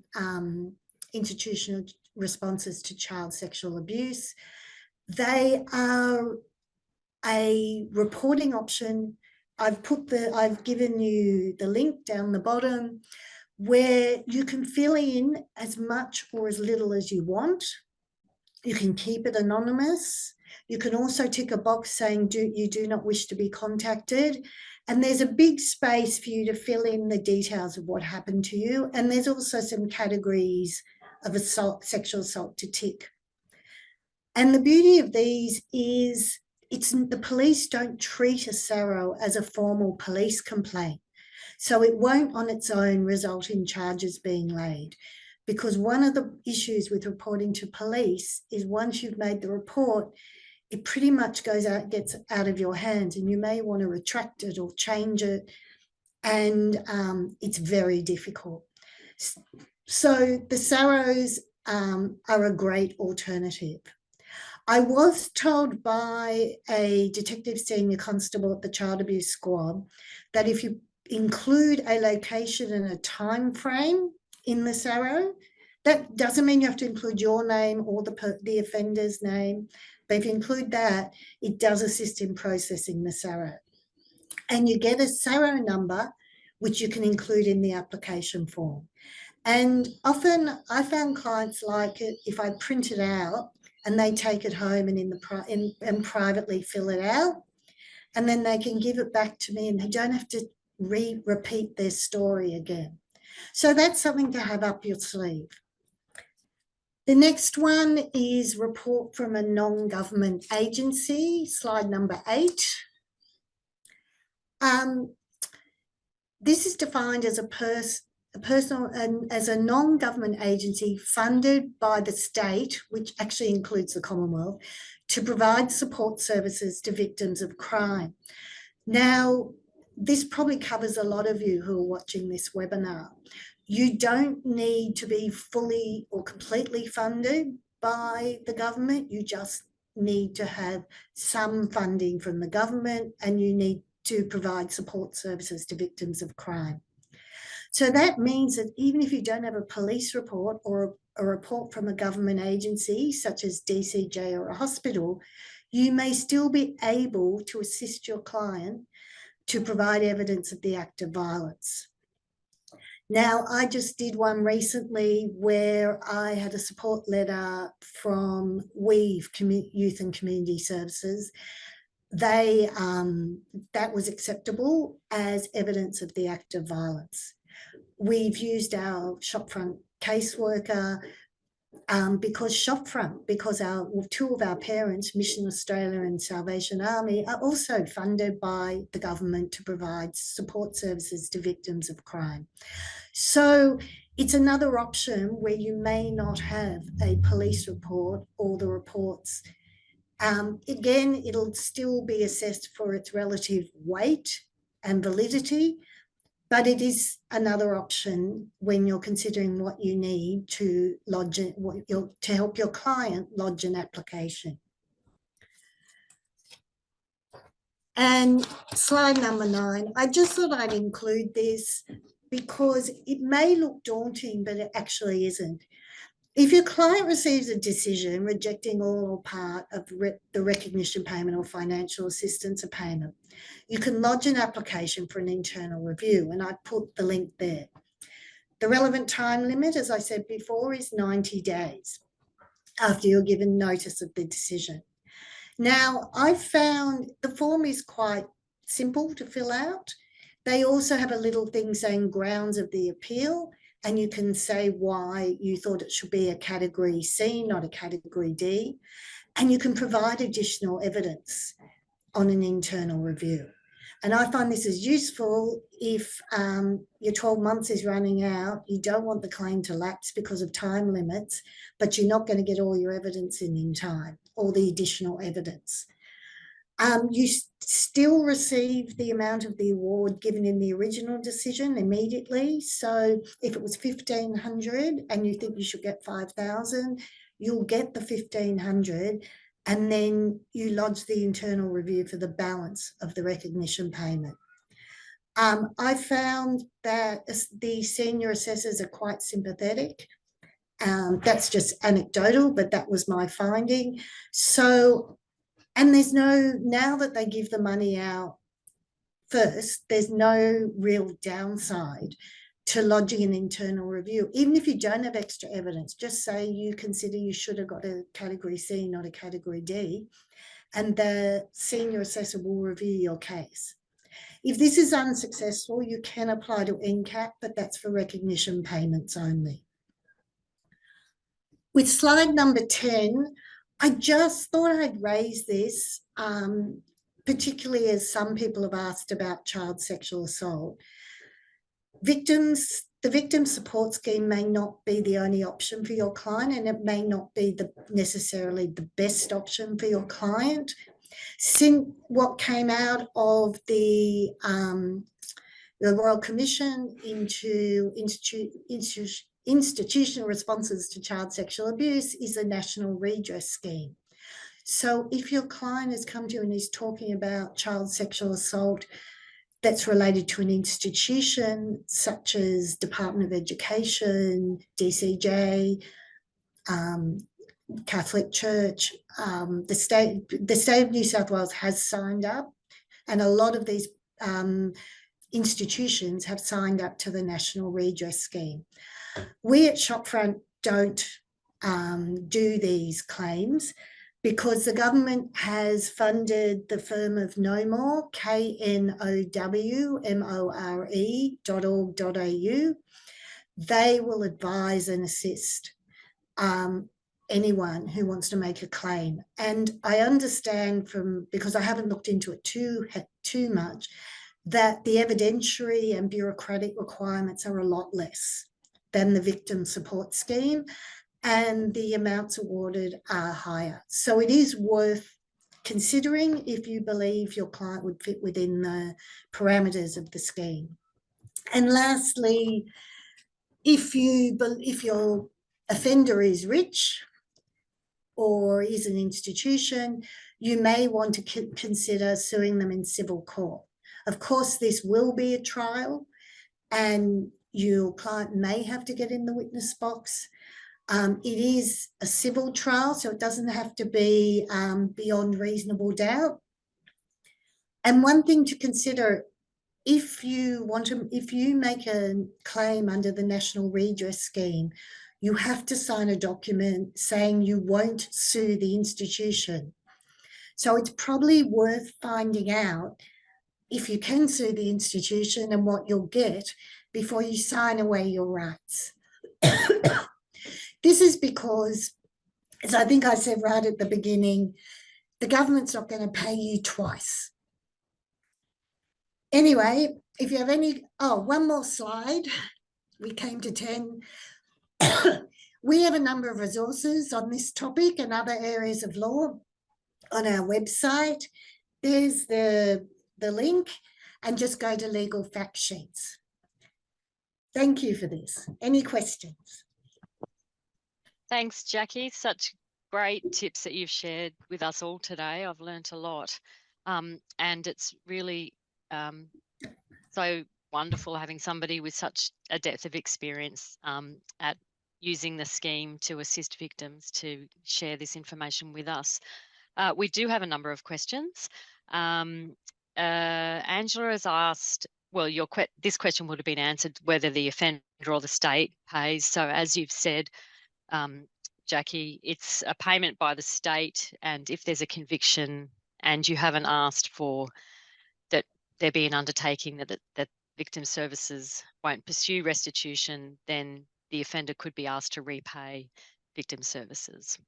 institutional responses to child sexual abuse. They are a reporting option. I've given you the link down the bottom where you can fill in as much or as little as you want. You can keep it anonymous. You can also tick a box saying you do not wish to be contacted. And there's a big space for you to fill in the details of what happened to you. And there's also some categories of sexual assault to tick. And the beauty of these is the police don't treat a SARO as a formal police complaint. So it won't on its own result in charges being laid, because one of the issues with reporting to police is once you've made the report, it pretty much gets out of your hands, and you may want to retract it or change it, and it's very difficult. So the SAROs are a great alternative. I was told by a detective senior constable at the child abuse squad that if you include a location and a time frame in the SARO, that doesn't mean you have to include your name or the offender's name, but if you include that, it does assist in processing the SARO. And you get a SARO number, which you can include in the application form. And often I found clients like it if I print it out and they take it home and privately fill it out, and then they can give it back to me and they don't have to repeat their story again. So that's something to have up your sleeve. The next one is report from a non-government agency, slide number 8. This is defined as as a non-government agency funded by the state, which actually includes the Commonwealth, to provide support services to victims of crime. Now, this probably covers a lot of you who are watching this webinar. You don't need to be fully or completely funded by the government. You just need to have some funding from the government, and you need to provide support services to victims of crime. So that means that even if you don't have a police report or a report from a government agency, such as DCJ or a hospital, you may still be able to assist your client to provide evidence of the act of violence. Now, I just did one recently where I had a support letter from Weave Youth and Community Services. That was acceptable as evidence of the act of violence. We've used our Shopfront caseworker because two of our parents, Mission Australia and Salvation Army, are also funded by the government to provide support services to victims of crime. So it's another option where you may not have a police report or the reports. Again, it'll still be assessed for its relative weight and validity, but it is another option when you're considering what you need to to help your client lodge an application. And slide number 9, I just thought I'd include this because it may look daunting, but it actually isn't. If your client receives a decision rejecting all or part of the recognition payment or financial assistance payment, you can lodge an application for an internal review, and I put the link there. The relevant time limit, as I said before, is 90 days after you're given notice of the decision. Now, I found the form is quite simple to fill out. They also have a little thing saying grounds of the appeal, and you can say why you thought it should be a category C, not a category D, and you can provide additional evidence on an internal review. And I find this is useful if your 12 months is running out, you don't want the claim to lapse because of time limits, but you're not going to get all your evidence in time, all the additional evidence. You still receive the amount of the award given in the original decision immediately. So if it was $1,500 and you think you should get $5,000, you'll get the $1,500, and then you lodge the internal review for the balance of the recognition payment. I found that the senior assessors are quite sympathetic. That's just anecdotal, but that was my finding. So, and there's now that they give the money out first, there's no real downside to lodging an internal review. Even if you don't have extra evidence, just say you consider you should have got a category C, not a category D, and the senior assessor will review your case. If this is unsuccessful, you can apply to NCAP, but that's for recognition payments only. With slide number 10, I just thought I'd raise this, particularly as some people have asked about child sexual assault. The victim support scheme may not be the only option for your client, and it may not be necessarily the best option for your client. Since what came out of the Royal Commission into institutional responses to child sexual abuse is a national redress scheme. So if your client has come to you and is talking about child sexual assault that's related to an institution such as Department of Education, DCJ, Catholic Church, the state of New South Wales has signed up, and a lot of these institutions have signed up to the National Redress Scheme. We at Shopfront don't do these claims because the government has funded the firm of KNOWMORE, knowmore.org.au. They will advise and assist anyone who wants to make a claim. And I understand because I haven't looked into it too much, that the evidentiary and bureaucratic requirements are a lot less than the victim support scheme, and the amounts awarded are higher. So it is worth considering if you believe your client would fit within the parameters of the scheme. And lastly, if your offender is rich or is an institution, you may want to consider suing them in civil court. Of course, this will be a trial and your client may have to get in the witness box. It is a civil trial, so it doesn't have to be beyond reasonable doubt. And one thing to consider, if you make a claim under the National Redress Scheme, you have to sign a document saying you won't sue the institution. So it's probably worth finding out if you can sue the institution and what you'll get before you sign away your rights. This is because, as I think I said right at the beginning, the government's not going to pay you twice. Anyway, if you have one more slide. We came to 10. We have a number of resources on this topic and other areas of law on our website. There's the link, and just go to legal fact sheets. Thank you for this. Any questions? Thanks, Jackie. Such great tips that you've shared with us all today. I've learnt a lot. And it's really so wonderful having somebody with such a depth of experience at using the scheme to assist victims to share this information with us. We do have a number of questions. Angela has asked, well, this question would have been answered whether the offender or the state pays. So as you've said, Jackie, it's a payment by the state, and if there's a conviction and you haven't asked for that there be an undertaking that victim services won't pursue restitution, then the offender could be asked to repay victim services.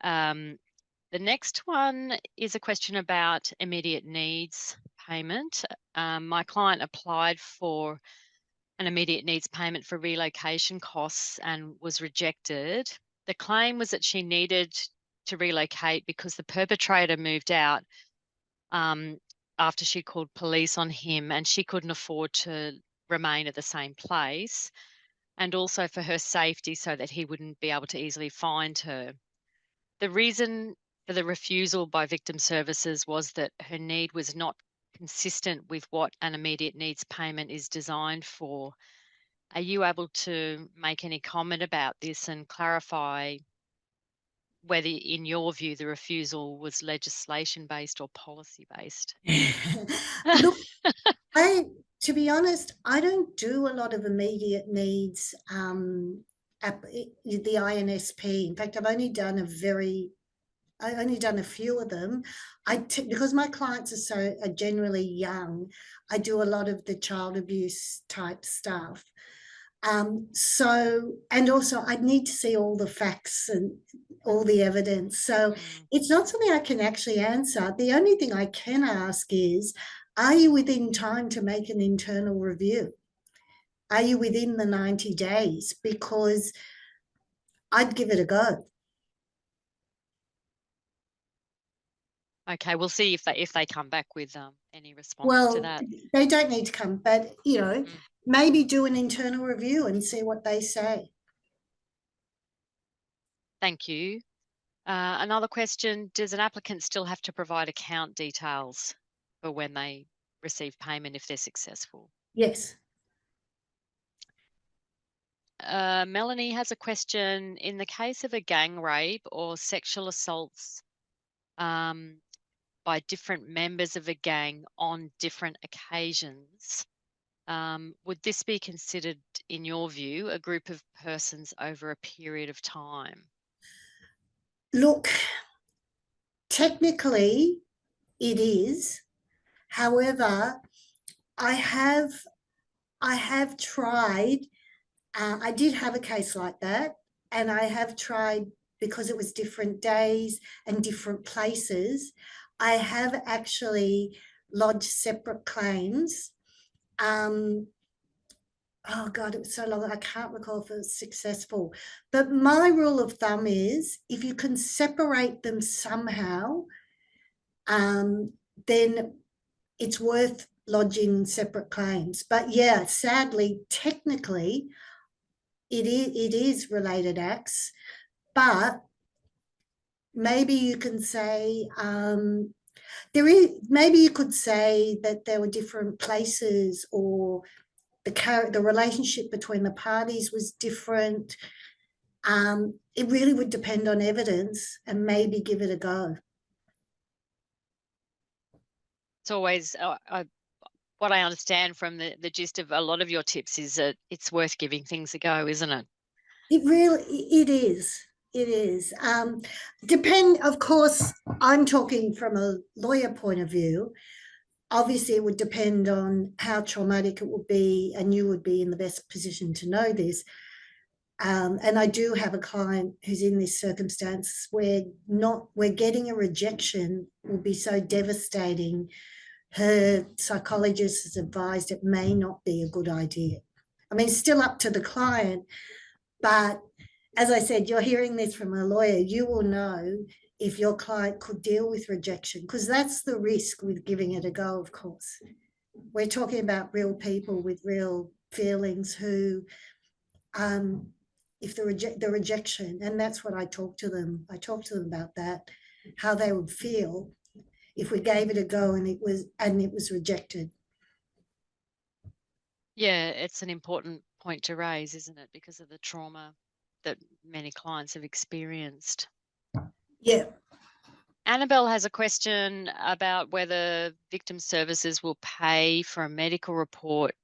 The next one is a question about immediate needs payment. My client applied for an immediate needs payment for relocation costs and was rejected. The claim was that she needed to relocate because the perpetrator moved out after she called police on him, and she couldn't afford to remain at the same place, and also for her safety so that he wouldn't be able to easily find her. The reason for the refusal by victim services was that her need was not consistent with what an immediate needs payment is designed for. Are you able to make any comment about this and clarify whether, in your view, the refusal was legislation-based or policy-based? Look, to be honest, I don't do a lot of immediate needs at the INSP. In fact, I've only done a few of them. Because my clients are generally young, I do a lot of the child abuse type stuff. And also I'd need to see all the facts and all the evidence. So it's not something I can actually answer. The only thing I can ask is, are you within time to make an internal review? Are you within the 90 days? Because I'd give it a go. Okay, we'll see if they come back with any response to that. They don't need to come, but maybe do an internal review and see what they say. Thank you. Another question, does an applicant still have to provide account details for when they receive payment if they're successful? Yes. Melanie has a question. In the case of a gang rape or sexual assaults by different members of a gang on different occasions, would this be considered, in your view, a group of persons over a period of time? Look, technically it is. However, I have tried, I did have a case like that, and I have tried, because it was different days and different places, I have actually lodged separate claims. Oh God, it was so long, I can't recall if it was successful. But my rule of thumb is if you can separate them somehow, then it's worth lodging separate claims. But yeah, sadly, technically, it is related acts, but maybe you can say maybe you could say that there were different places, or the relationship between the parties was different. It really would depend on evidence, and maybe give it a go. It's always what I understand from the gist of a lot of your tips is that it's worth giving things a go, isn't it? It is. It is. Of course, I'm talking from a lawyer point of view. Obviously, it would depend on how traumatic it would be, and you would be in the best position to know this. And I do have a client who's in this circumstance where getting a rejection will be so devastating. Her psychologist has advised it may not be a good idea. I mean, it's still up to the client, but as I said, you're hearing this from a lawyer. You will know if your client could deal with rejection, because that's the risk with giving it a go, of course. We're talking about real people with real feelings who, if the rejection, and that's what I talked to them about that, how they would feel if we gave it a go and it was rejected. Yeah, it's an important point to raise, isn't it? Because of the trauma that many clients have experienced. Yeah. Annabelle has a question about whether victim services will pay for a medical report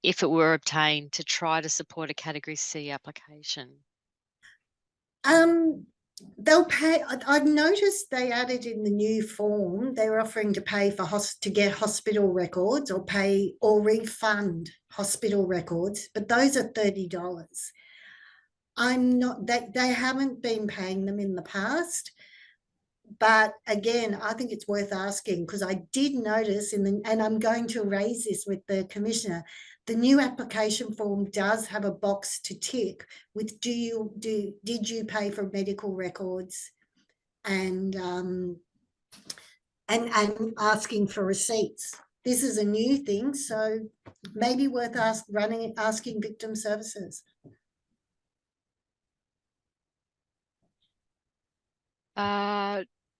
if it were obtained to try to support a Category C application. They'll pay. I've noticed they added in the new form, they were offering to pay to get hospital records, or pay or refund hospital records, but those are $30. I'm not, they haven't been paying them in the past. But again, I think it's worth asking, because I did notice and I'm going to raise this with the Commissioner, the new application form does have a box to tick with did you pay for medical records, and asking for receipts. This is a new thing, so maybe worth asking victim services.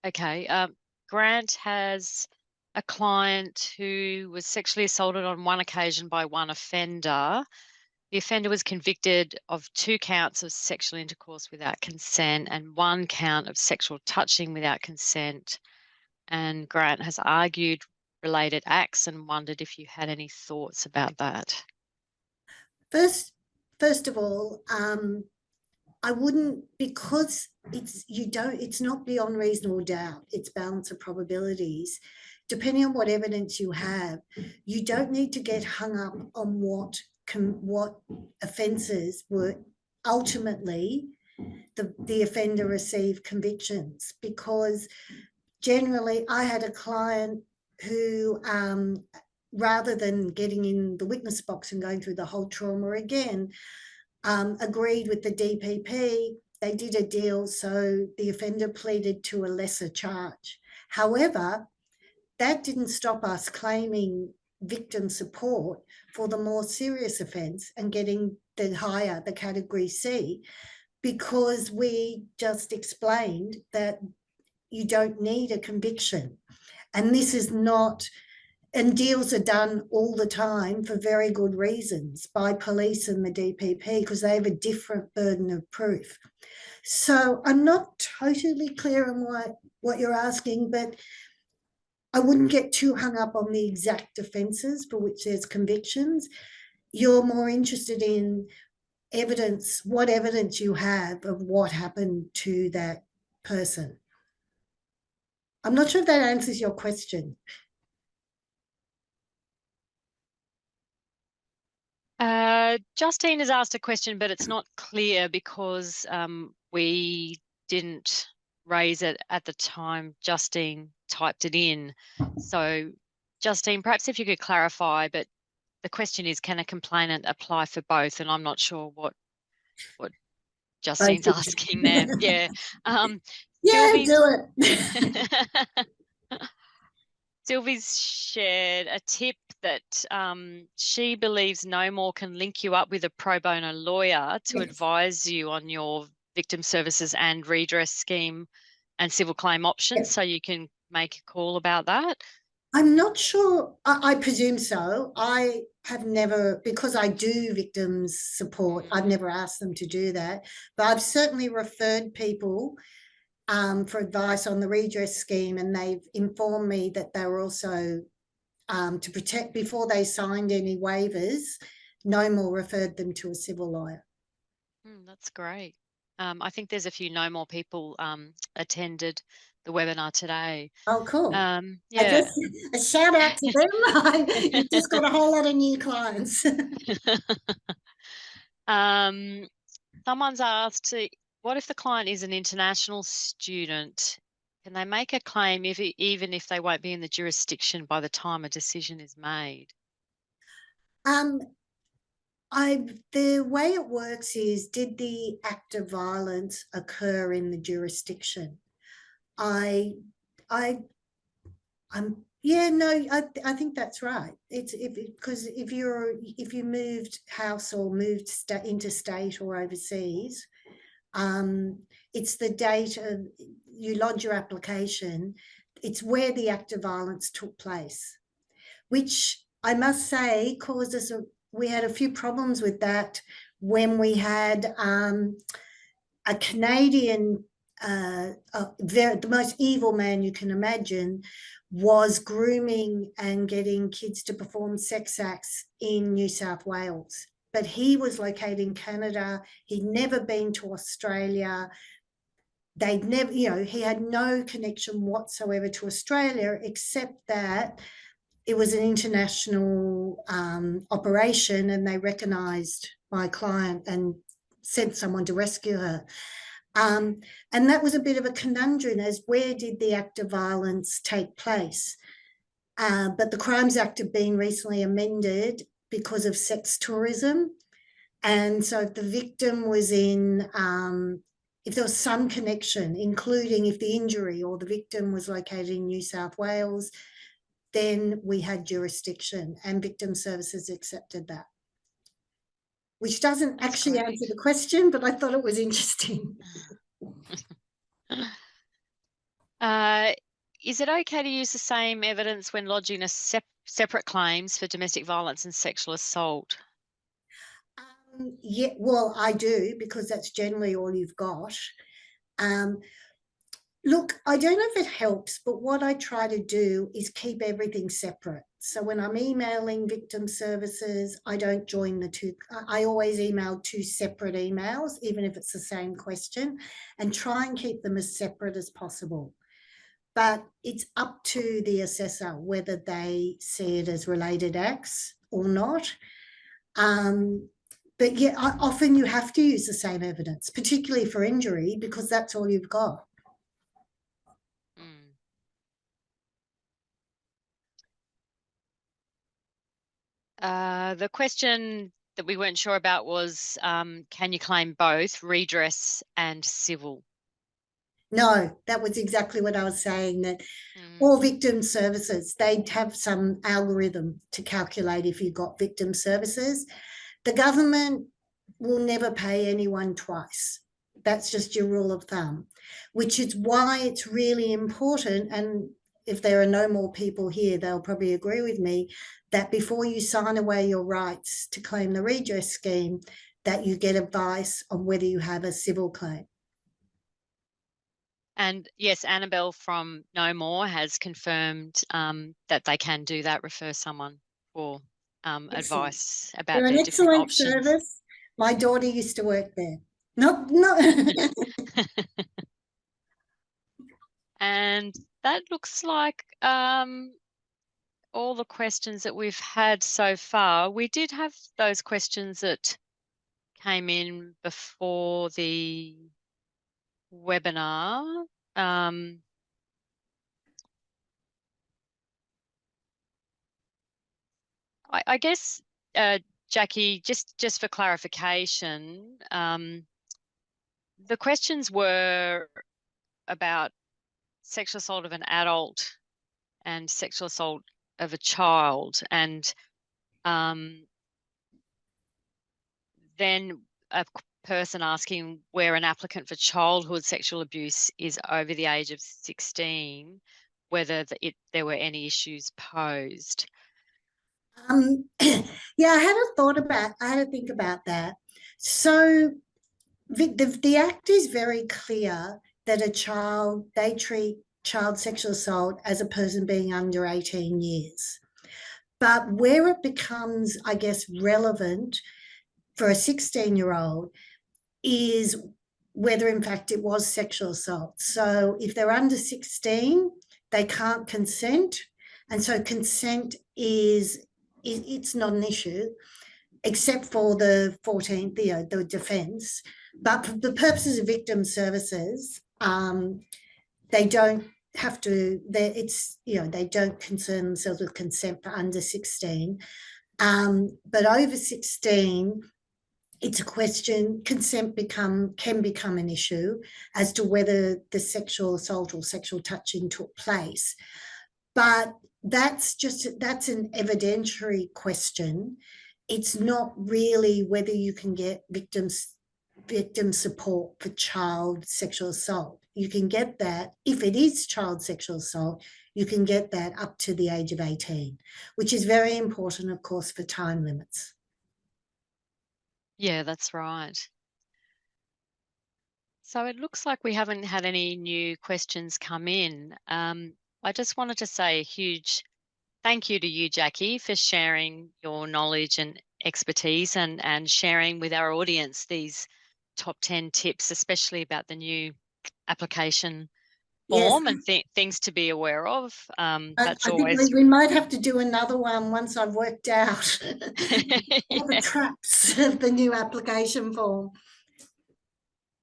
Okay. Grant has a client who was sexually assaulted on one occasion by one offender. The offender was convicted of 2 counts of sexual intercourse without consent and 1 count of sexual touching without consent. And Grant has argued related acts and wondered if you had any thoughts about that. First of all, I wouldn't, because it's not beyond reasonable doubt, it's balance of probabilities. Depending on what evidence you have, you don't need to get hung up on what offences were ultimately the offender received convictions, because generally I had a client who, rather than getting in the witness box and going through the whole trauma again, agreed with the DPP. They did a deal, so the offender pleaded to a lesser charge. However, that didn't stop us claiming victim support for the more serious offence and getting the Category C, because we just explained that you don't need a conviction. And this is not, and deals are done all the time for very good reasons by police and the DPP because they have a different burden of proof. So I'm not totally clear on what you're asking, but I wouldn't get too hung up on the exact offences for which there's convictions. You're more interested in evidence, what evidence you have of what happened to that person. I'm not sure if that answers your question. Justine has asked a question, but it's not clear because we didn't raise it at the time Justine typed it in. So, Justine, perhaps if you could clarify, but the question is, can a complainant apply for both? And I'm not sure what Justine's asking there. Yeah. Yeah, do it. Sylvie's shared a tip that she believes No More can link you up with a pro bono lawyer to advise you on your victim services and redress scheme and civil claim options, so you can make a call about that. I'm not sure. I presume so. I have never, because I do victims support, I've never asked them to do that. But I've certainly referred people for advice on the redress scheme, and they've informed me that they were also, to protect, before they signed any waivers, No More referred them to a civil lawyer. That's great. I think there's a few No More people attended the webinar today. Oh, cool. Yeah. I guess a shout out to them. You've just got a whole lot of new clients. Someone's asked, what if the client is an international student? Can they make a claim even if they won't be in the jurisdiction by the time a decision is made? The way it works is, did the act of violence occur in the jurisdiction? I think that's right. It's because if you moved house or moved interstate or overseas, it's the date of you lodge your application. It's where the act of violence took place, which I must say caused us we had a few problems with that when we had a Canadian, the most evil man you can imagine, was grooming and getting kids to perform sex acts in New South Wales. But he was located in Canada. He'd never been to Australia. They'd never, he had no connection whatsoever to Australia, except that it was an international operation, and they recognised my client and sent someone to rescue her. And that was a bit of a conundrum, as where did the act of violence take place? But the Crimes Act had been recently amended because of sex tourism. And so if the victim was in, if there was some connection, including if the injury or the victim was located in New South Wales, then we had jurisdiction, and victim services accepted that. Which doesn't actually answer the question, but I thought it was interesting. Is it okay to use the same evidence when lodging a separate claims for domestic violence and sexual assault? Yeah, well, I do, because that's generally all you've got. Look, I don't know if it helps, but what I try to do is keep everything separate. So when I'm emailing victim services, I don't join the two. I always email two separate emails, even if it's the same question, and try and keep them as separate as possible. But it's up to the assessor whether they see it as related acts or not. But yeah, often you have to use the same evidence, particularly for injury, because that's all you've got. The question that we weren't sure about was, can you claim both redress and civil? No, that was exactly what I was saying, that all victim services, they'd have some algorithm to calculate if you got victim services. The government will never pay anyone twice. That's just your rule of thumb, which is why it's really important. And if there are no more people here, they'll probably agree with me that before you sign away your rights to claim the redress scheme, that you get advice on whether you have a civil claim. And yes, Annabelle from No More has confirmed that they can do that, refer someone for advice about They're an their different excellent options. service. My daughter used to work there. Not. And that looks like all the questions that we've had so far. We did have those questions that came in before the webinar. I guess, Jackie, just for clarification, the questions were about sexual assault of an adult and sexual assault of a child, and then a person asking where an applicant for childhood sexual abuse is over the age of 16, whether there were any issues posed. Yeah, I had to think about that. So the Act is very clear that they treat child sexual assault as a person being under 18 years. But where it becomes, I guess, relevant for a 16-year-old is whether in fact it was sexual assault. So if they're under 16, they can't consent. And so consent it's not an issue, except for the 14th, the defence. But for the purposes of victim services, they don't have to, they don't concern themselves with consent for under 16. But over 16, it's a question, consent can become an issue as to whether the sexual assault or sexual touching took place. But that's an evidentiary question. It's not really whether you can get victim support for child sexual assault. You can get that, if it is child sexual assault, you can get that up to the age of 18, which is very important, of course, for time limits. Yeah, that's right. So it looks like we haven't had any new questions come in. I just wanted to say a huge thank you to you, Jackie, for sharing your knowledge and expertise and sharing with our audience these top 10 tips, especially about the new application form. Yes. And things to be aware of. That's I always. think we might have to do another one once I've worked out all the traps of the new application form.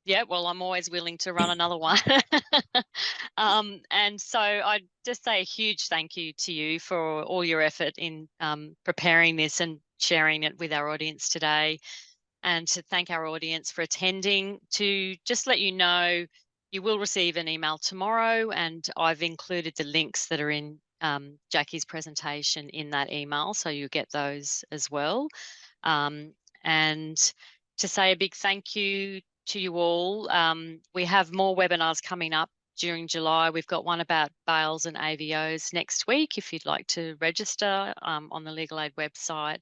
Yeah, well, I'm always willing to run another one. And so I'd just say a huge thank you to you for all your effort in preparing this and sharing it with our audience today. And to thank our audience for attending. To just let you know, you will receive an email tomorrow, and I've included the links that are in Jackie's presentation in that email, so you'll get those as well. And to say a big thank you to you all. We have more webinars coming up during July. We've got one about bails and AVOs next week, if you'd like to register on the Legal Aid website.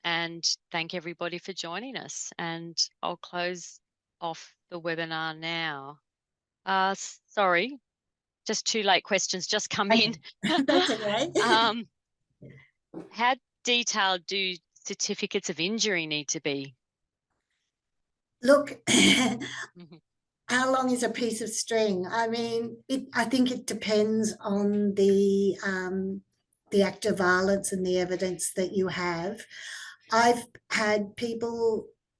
And thank everybody for joining us. And I'll close off the webinar now. Sorry, just 2 late questions just come in. That's okay. How detailed do certificates of injury need to be? Look, how long is a piece of string? I mean, I think it depends on the act of violence and the evidence that you have. I've had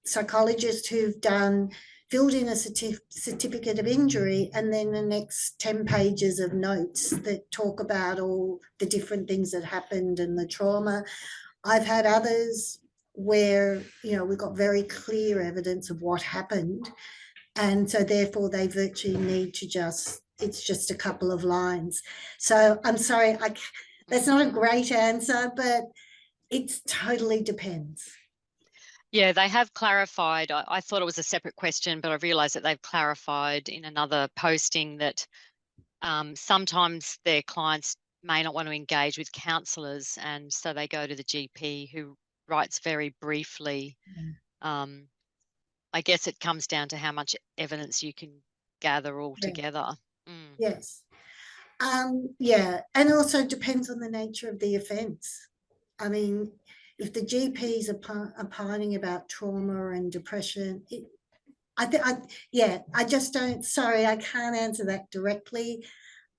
psychologists who've filled in a certificate of injury and then the next 10 pages of notes that talk about all the different things that happened and the trauma. I've had others where, we've got very clear evidence of what happened. And so therefore they virtually need to it's just a couple of lines. So I'm sorry, that's not a great answer, but it totally depends. Yeah, they have clarified. I thought it was a separate question, but I've realised that they've clarified in another posting that sometimes their clients may not want to engage with counsellors, and so they go to the GP, who writes very briefly. I guess it comes down to how much evidence you can gather all together. Yes. Yeah, and also depends on the nature of the offence. I mean, if the GPs are opining about trauma and depression, I just don't, sorry, I can't answer that directly.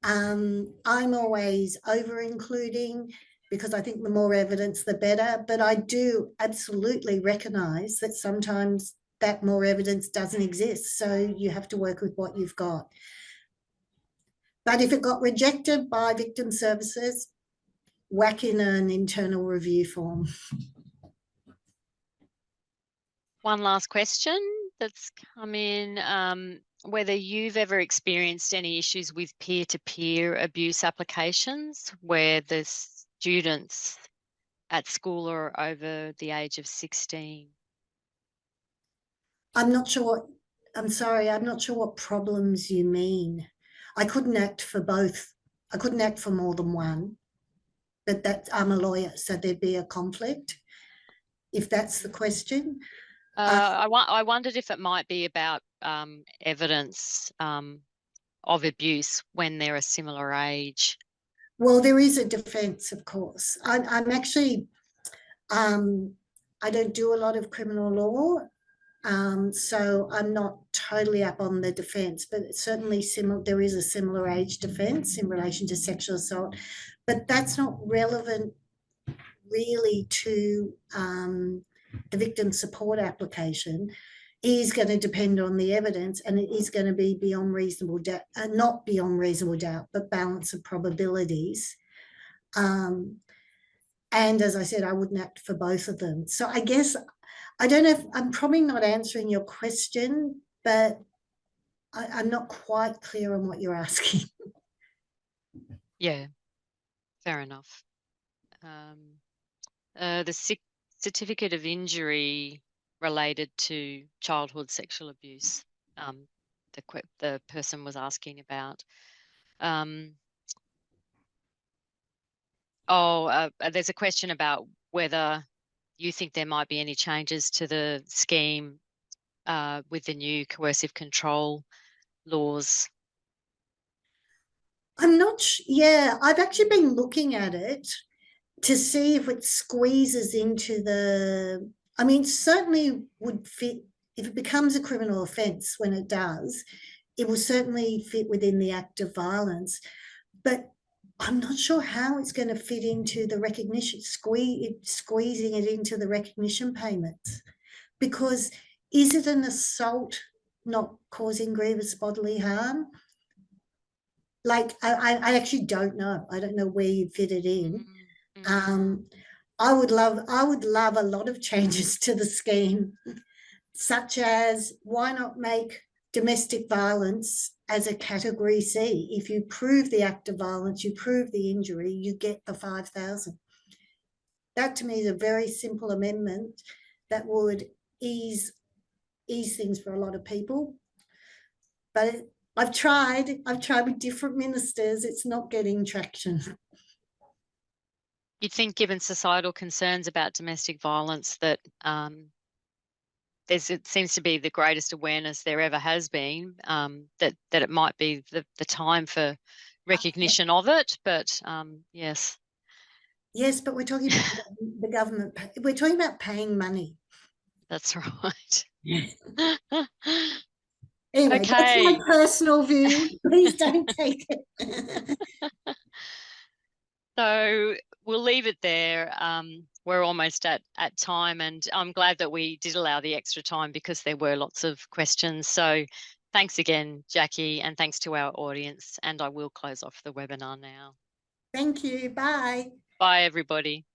I'm always over-including because I think the more evidence, the better. But I do absolutely recognise that sometimes that more evidence doesn't exist. So you have to work with what you've got. But if it got rejected by victim services, whack in an internal review form. One last question that's come in, whether you've ever experienced any issues with peer-to-peer abuse applications where the students at school are over the age of 16. I'm not sure what problems you mean. I couldn't act for both. I couldn't act for more than one, but I'm a lawyer, so there'd be a conflict, if that's the question. I wondered if it might be about evidence of abuse when they're a similar age. Well, there is a defence, of course. I'm actually, I don't do a lot of criminal law, so I'm not totally up on the defence, but it's certainly there is a similar age defence in relation to sexual assault, but that's not relevant really to the victim support application. Is going to depend on the evidence, and it is going to be beyond reasonable doubt, not beyond reasonable doubt, but balance of probabilities. And as I said, I wouldn't act for both of them. So I guess, I don't know if I'm probably not answering your question, but I'm not quite clear on what you're asking. Yeah, fair enough. The certificate of injury related to childhood sexual abuse, the person was asking about. There's a question about whether you think there might be any changes to the scheme with the new coercive control laws. I'm not yeah, I've actually been looking at it to see if it squeezes into the, I mean, certainly would fit, if it becomes a criminal offence, when it does, it will certainly fit within the act of violence. But I'm not sure how it's going to fit into the recognition, squeezing it into the recognition payments. Because is it an assault not causing grievous bodily harm? Like, I actually don't know. I don't know where you fit it in. I would love a lot of changes to the scheme, such as, why not make domestic violence as a category C? If you prove the act of violence, you prove the injury, you get the 5,000. That to me is a very simple amendment that would ease things for a lot of people. But I've tried with different ministers. It's not getting traction. You'd think, given societal concerns about domestic violence, that it seems to be the greatest awareness there ever has been, that it might be the time for recognition of it. But yes. Yes, but we're talking about the government. We're talking about paying money. That's right. Anyway, okay. That's my personal view. Please don't take it. So we'll leave it there. We're almost at time, and I'm glad that we did allow the extra time because there were lots of questions. So thanks again, Jacki, and thanks to our audience. And I will close off the webinar now. Thank you. Bye. Bye, everybody.